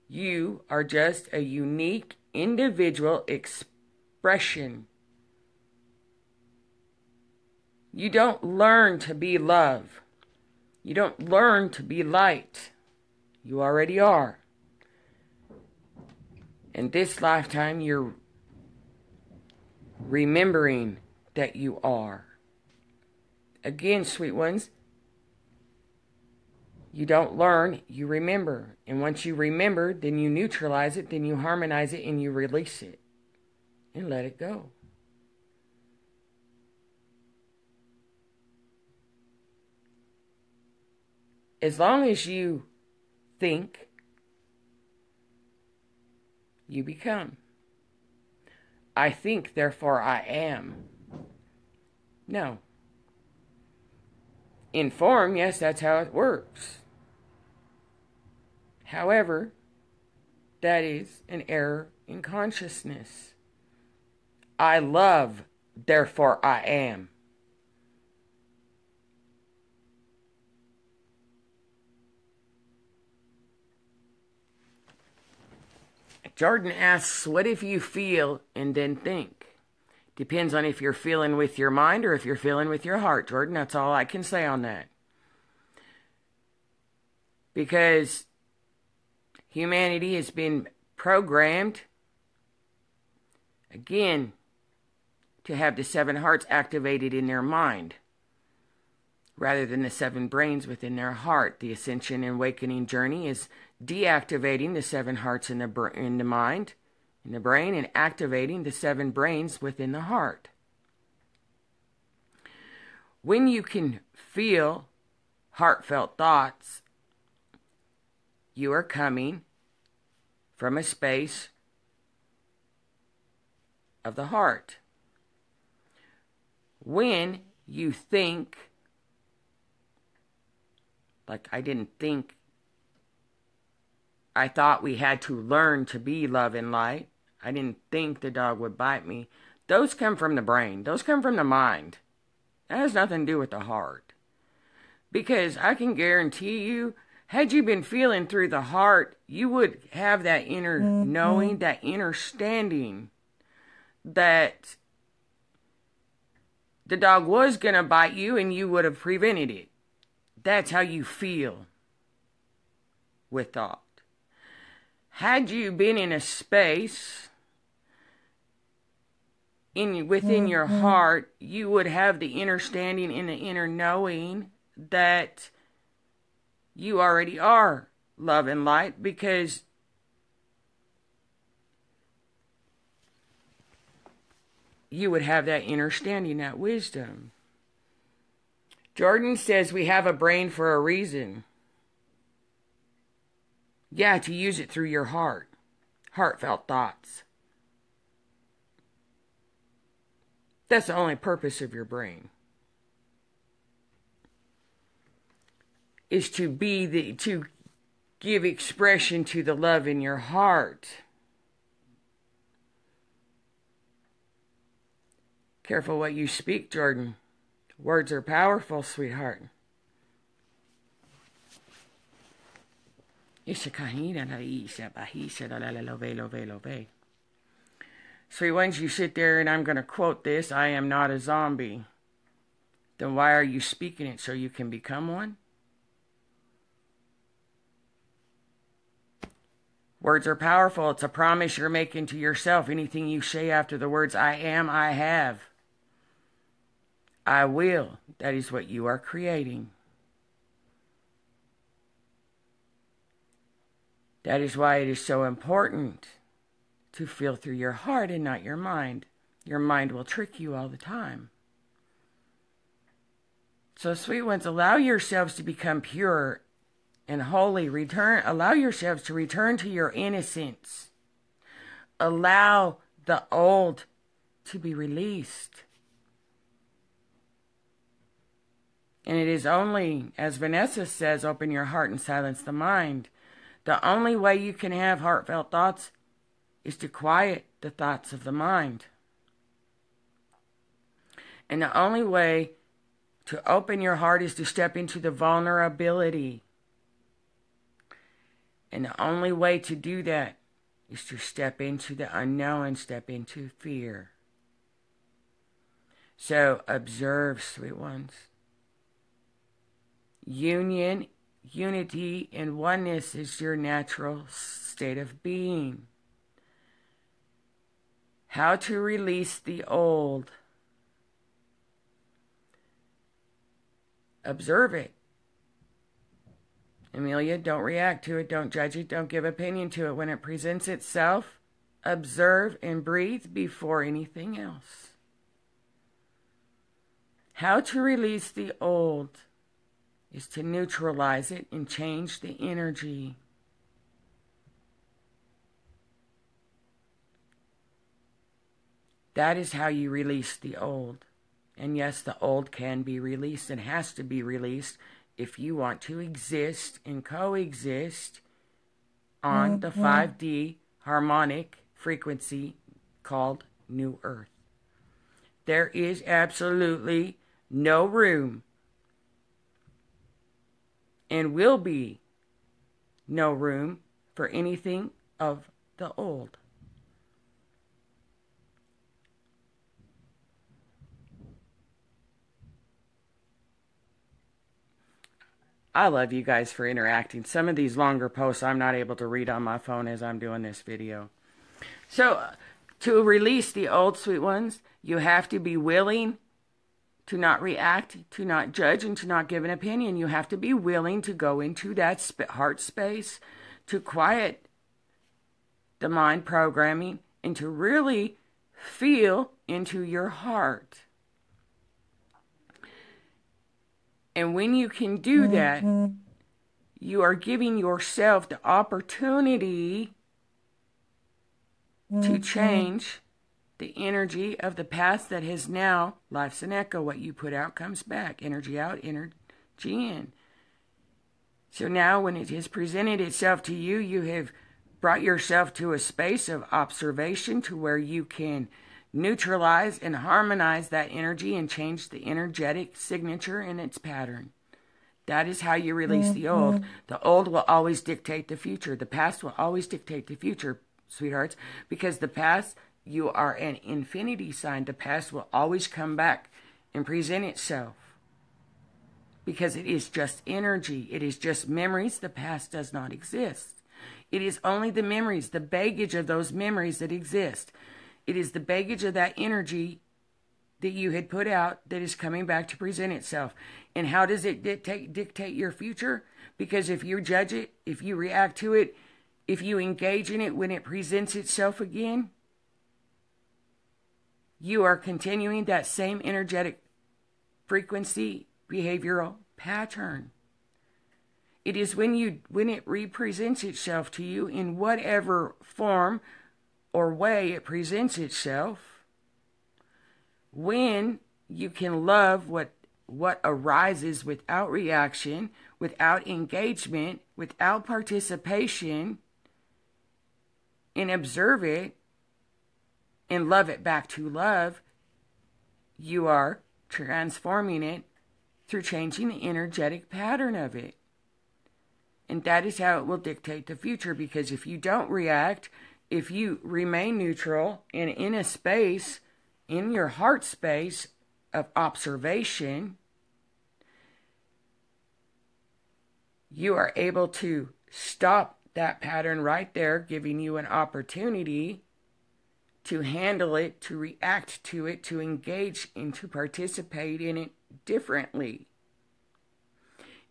You are just a unique individual expression. You don't learn to be love. You don't learn to be light. You already are. In this lifetime, you're remembering that you are. Again, sweet ones, you don't learn, you remember. And once you remember, then you neutralize it, then you harmonize it, and you release it. And let it go. As long as you think, you become. I think, therefore I am. No. In form, yes, that's how it works. However, that is an error in consciousness. I love, therefore I am. Jordan asks, what if you feel and then think? Depends on if you're feeling with your mind or if you're feeling with your heart, Jordan. That's all I can say on that. Because humanity has been programmed, again, to have the 7 hearts activated in their mind rather than the 7 brains within their heart. The ascension and awakening journey is deactivating the 7 hearts in the mind, in the brain, and activating the 7 brains within the heart. When you can feel heartfelt thoughts, you are coming from a space of the heart. When you think, like I didn't think, I thought we had to learn to be love and light. I didn't think the dog would bite me. Those come from the brain. Those come from the mind. That has nothing to do with the heart. Because I can guarantee you, had you been feeling through the heart, you would have that inner knowing, that inner standing that the dog was going to bite you and you would have prevented it. That's how you feel with thought. Had you been in a space within your heart, you would have the inner standing and the inner knowing that you already are love and light, because you would have that inner standing, that wisdom. Jordan says we have a brain for a reason. Yeah, to use it through your heart. Heartfelt thoughts. That's the only purpose of your brain. Is to give expression to the love in your heart. Careful what you speak, Jordan. Words are powerful, sweetheart. Sweet ones, you sit there and I'm going to quote this, I am not a zombie. Then why are you speaking it, so you can become one? Words are powerful. It's a promise you're making to yourself. Anything you say after the words I am, I have, I will, that is what you are creating. That is why it is so important to feel through your heart and not your mind. Your mind will trick you all the time. So, sweet ones, allow yourselves to become pure and holy. Allow yourselves to return to your innocence. Allow the old to be released. And it is only, as Vanessa says, open your heart and silence the mind. The only way you can have heartfelt thoughts is to quiet the thoughts of the mind. And the only way to open your heart is to step into the vulnerability. And the only way to do that is to step into the unknown, step into fear. So observe, sweet ones. Unity, and oneness is your natural state of being. How to release the old. Observe it. Amelia, don't react to it. Don't judge it. Don't give opinion to it. When it presents itself, observe and breathe before anything else. How to release the old is to neutralize it and change the energy. That is how you release the old. And yes, the old can be released and has to be released if you want to exist and coexist on the 5D harmonic frequency called New Earth. There is absolutely no room and will be no room for anything of the old. I love you guys for interacting. Some of these longer posts I'm not able to read on my phone as I'm doing this video. So, to release the old sweet ones, you have to be willing to not react, to not judge, and to not give an opinion. You have to be willing to go into that heart space, to quiet the mind programming, and to really feel into your heart. And when you can do that, you are giving yourself the opportunity to change the energy of the past that has now, life's an echo. What you put out comes back. Energy out, energy in. So now when it has presented itself to you, you have brought yourself to a space of observation to where you can neutralize and harmonize that energy and change the energetic signature and its pattern. That is how you release the old. The old will always dictate the future. The past will always dictate the future, sweethearts, because the past, you are an infinity sign. The past will always come back and present itself because it is just energy. It is just memories. The past does not exist. It is only the memories, the baggage of those memories that exist. It is the baggage of that energy that you had put out that is coming back to present itself. And how does it dictate your future? Because if you judge it, if you react to it, if you engage in it when it presents itself again, you are continuing that same energetic frequency behavioral pattern. It is when it represents itself to you in whatever form or way it presents itself, when you can love what arises without reaction, without engagement, without participation, and observe it and love it back to love, you are transforming it through changing the energetic pattern of it. And that is how it will dictate the future, because if you don't react, if you remain neutral and in a space, in your heart space of observation, you are able to stop that pattern right there, giving you an opportunity to handle it, to react to it, to engage and to participate in it differently.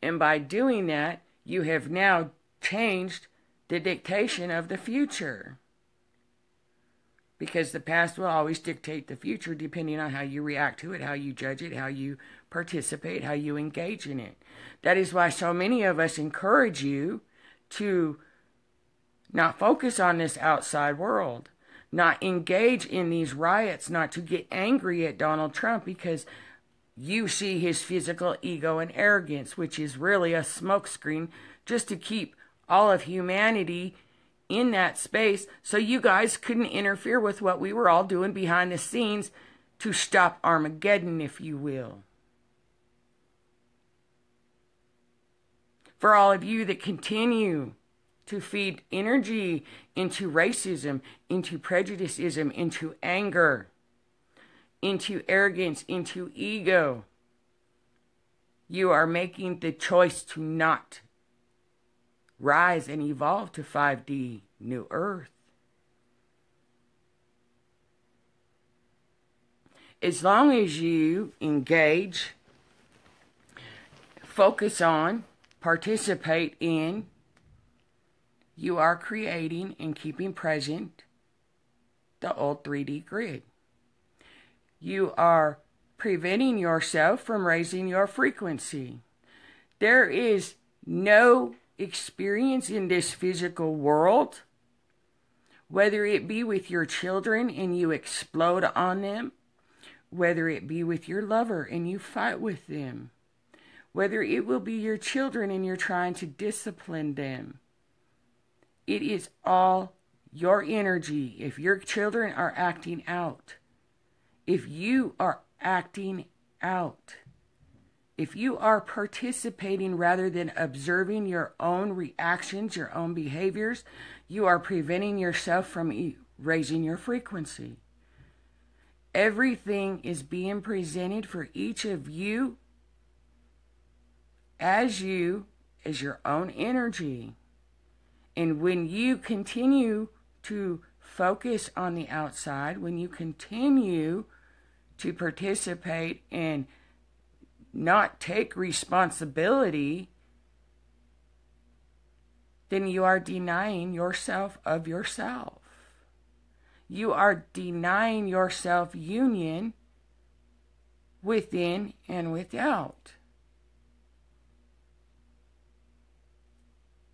And by doing that, you have now changed the dictation of the future. Because the past will always dictate the future depending on how you react to it, how you judge it, how you participate, how you engage in it. That is why so many of us encourage you to not focus on this outside world, not engage in these riots, not to get angry at Donald Trump because you see his physical ego and arrogance, which is really a smokescreen just to keep all of humanity in that space so you guys couldn't interfere with what we were all doing behind the scenes to stop Armageddon, if you will. For all of you that continue to feed energy into racism, into prejudicism, into anger, into arrogance, into ego, you are making the choice to not rise and evolve to 5D New Earth. As long as you engage, focus on, participate in, you are creating and keeping present the old 3D grid. You are preventing yourself from raising your frequency. There is no experience in this physical world, whether it be with your children and you explode on them, whether it be with your lover and you fight with them, whether it will be your children and you're trying to discipline them. It is all your energy. If your children are acting out, if you are acting out, if you are participating rather than observing your own reactions, your own behaviors, you are preventing yourself from raising your frequency. Everything is being presented for each of you as you as your own energy. And when you continue to focus on the outside, when you continue to participate and not take responsibility, then you are denying yourself of yourself. You are denying yourself union within and without.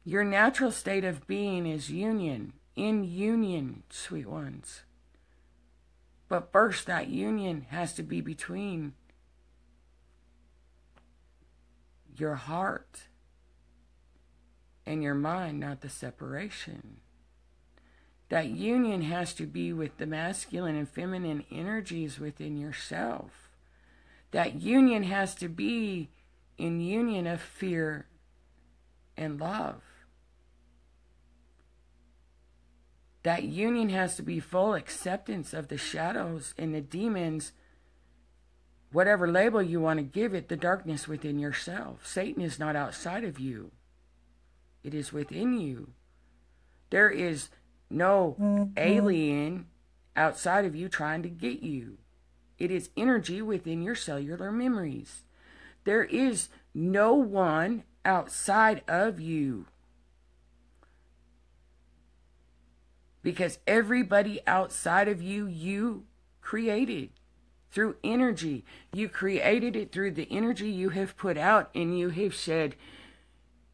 Your natural state of being is union. In union, sweet ones. But first, that union has to be between your heart and your mind, not the separation. That union has to be with the masculine and feminine energies within yourself. That union has to be in union of fear and love. That union has to be full acceptance of the shadows and the demons, whatever label you want to give it, the darkness within yourself. Satan is not outside of you. It is within you. There is no alien outside of you trying to get you. It is energy within your cellular memories. There is no one outside of you. Because everybody outside of you, you created through energy. You created it through the energy you have put out, and you have said,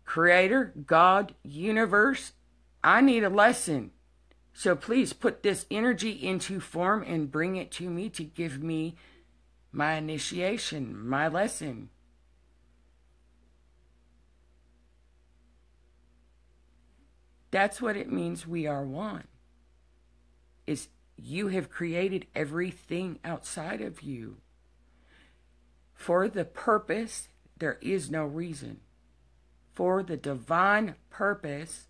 Creator, God, universe, I need a lesson. So please put this energy into form and bring it to me to give me my initiation, my lesson. That's what it means we are one. Is you have created everything outside of you. For the purpose, there is no reason. For the divine purpose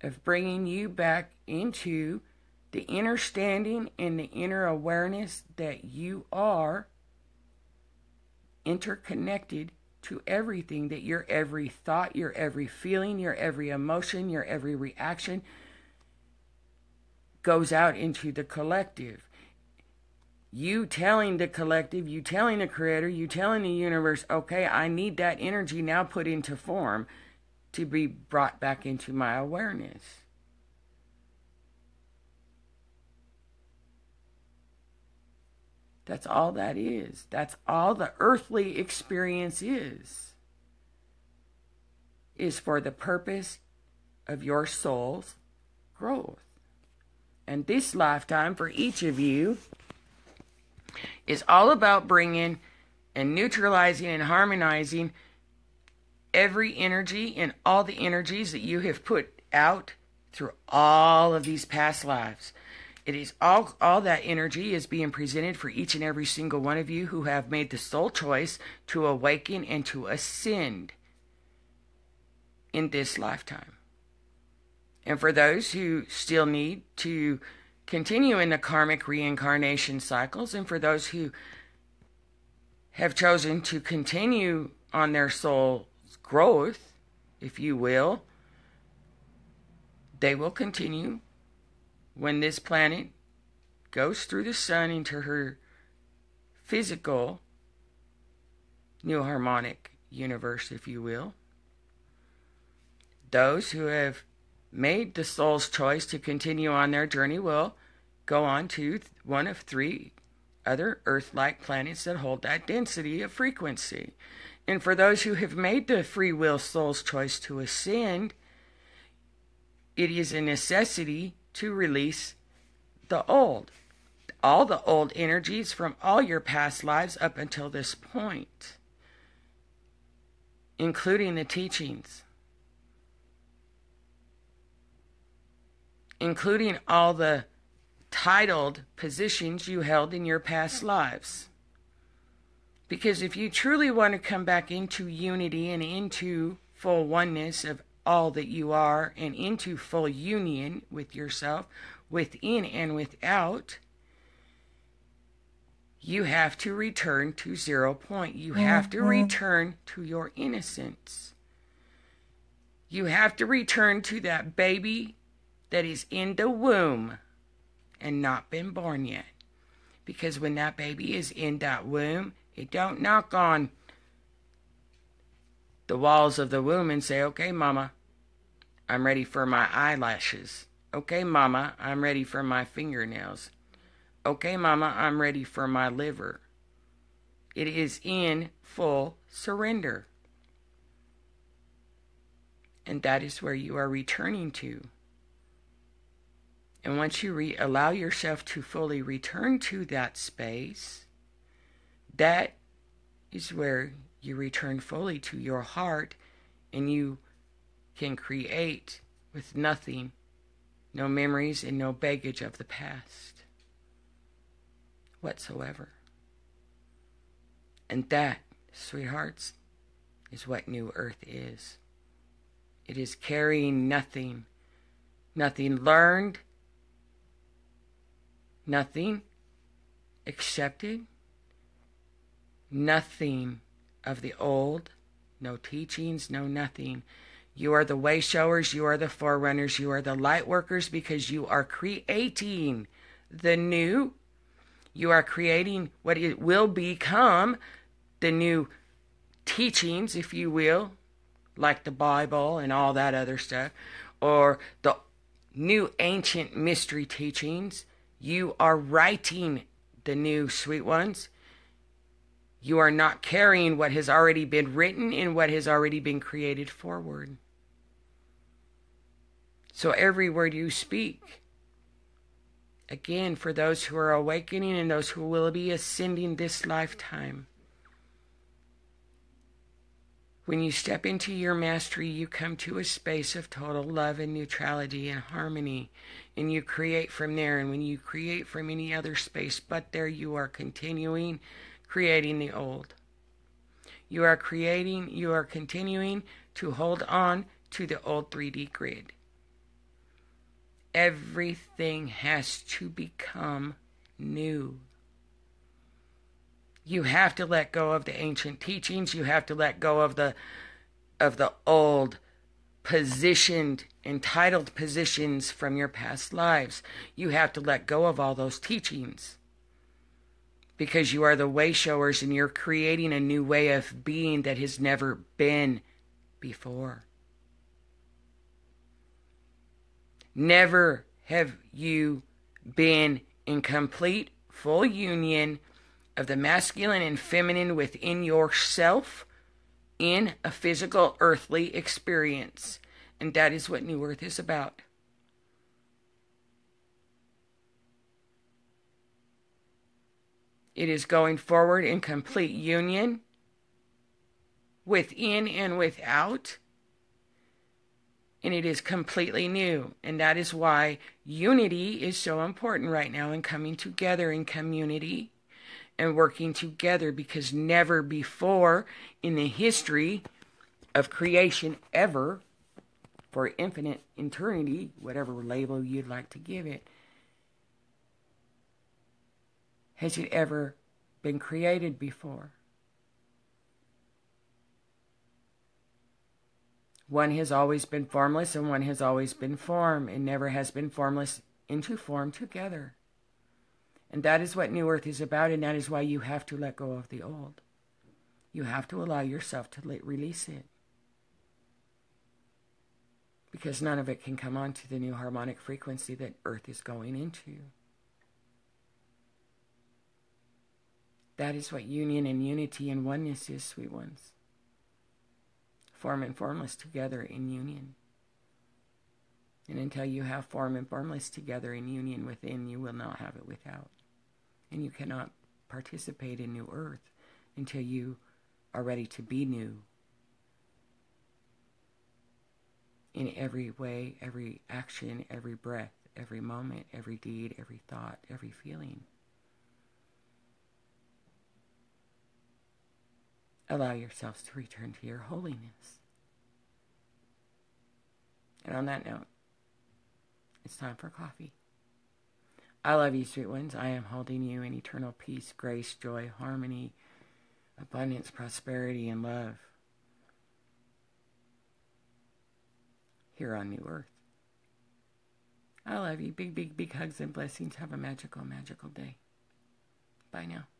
of bringing you back into the inner standing and the inner awareness that you are interconnected to everything, that your every thought, your every feeling, your every emotion, your every reaction goes out into the collective. You telling the collective, you telling the creator, you telling the universe, okay, I need that energy now put into form to be brought back into my awareness. That's all that is. That's all the earthly experience is for the purpose of your soul's growth. And this lifetime for each of you is all about bringing and neutralizing and harmonizing every energy and all the energies that you have put out through all of these past lives. It is all that energy is being presented for each and every single one of you who have made the soul choice to awaken and to ascend in this lifetime. And for those who still need to continue in the karmic reincarnation cycles, and for those who have chosen to continue on their soul's growth, if you will, they will continue when this planet goes through the sun into her physical new harmonic universe, if you will. Those who have made the soul's choice to continue on their journey will go on to one of 3 other Earth-like planets that hold that density of frequency. And for those who have made the free will soul's choice to ascend, it is a necessity to release the old. All the old energies from all your past lives up until this point, including the teachings, including all the titled positions you held in your past lives. Because if you truly want to come back into unity and into full oneness of all that you are, and into full union with yourself, within and without, you have to return to 0 point. You have to return to your innocence. You have to return to that baby that is in the womb and not been born yet. Because when that baby is in that womb, it don't knock on the walls of the womb and say, okay, mama, I'm ready for my eyelashes. Okay, mama, I'm ready for my fingernails. Okay, mama, I'm ready for my liver. It is in full surrender. And that is where you are returning to. And once you allow yourself to fully return to that space, that is where you return fully to your heart, and you can create with nothing, no memories and no baggage of the past whatsoever. And that, sweethearts, is what New Earth is. It is carrying nothing. Nothing learned. Nothing accepted. Nothing of the old. No teachings, no nothing. You are the way showers. You are the forerunners. You are the light workers because you are creating the new. You are creating what it will become, the new teachings, if you will, like the Bible and all that other stuff, or the new ancient mystery teachings. You are writing the new, sweet ones. You are not carrying what has already been written and what has already been created forward. So every word you speak, again, for those who are awakening and those who will be ascending this lifetime, when you step into your mastery, you come to a space of total love and neutrality and harmony, and you create from there. And when you create from any other space but there, you are continuing creating the old. You are continuing to hold on to the old 3D grid. Everything has to become new. You have to let go of the ancient teachings. You have to let go of the old positioned, entitled positions from your past lives. You have to let go of all those teachings. Because you are the way showers and you're creating a new way of being that has never been before. Never have you been in complete, full union of the masculine and feminine within yourself in a physical, earthly experience. And that is what New Earth is about. It is going forward in complete union within and without. And it is completely new. And that is why unity is so important right now, and coming together in community and working together, because never before in the history of creation ever, for infinite eternity, whatever label you'd like to give it, has it ever been created before. One has always been formless and one has always been form, and never has been formless into form together. And that is what New Earth is about, and that is why you have to let go of the old. You have to allow yourself to release it. Because none of it can come onto the new harmonic frequency that Earth is going into. That is what union and unity and oneness is, sweet ones. Form and formless together in union. And until you have form and formless together in union within, you will not have it without. And you cannot participate in New Earth until you are ready to be new. In every way, every action, every breath, every moment, every deed, every thought, every feeling. Allow yourselves to return to your holiness. And on that note, it's time for coffee. I love you, sweet ones. I am holding you in eternal peace, grace, joy, harmony, abundance, prosperity, and love. here on New Earth. I love you. Big, big, big hugs and blessings. Have a magical, magical day. Bye now.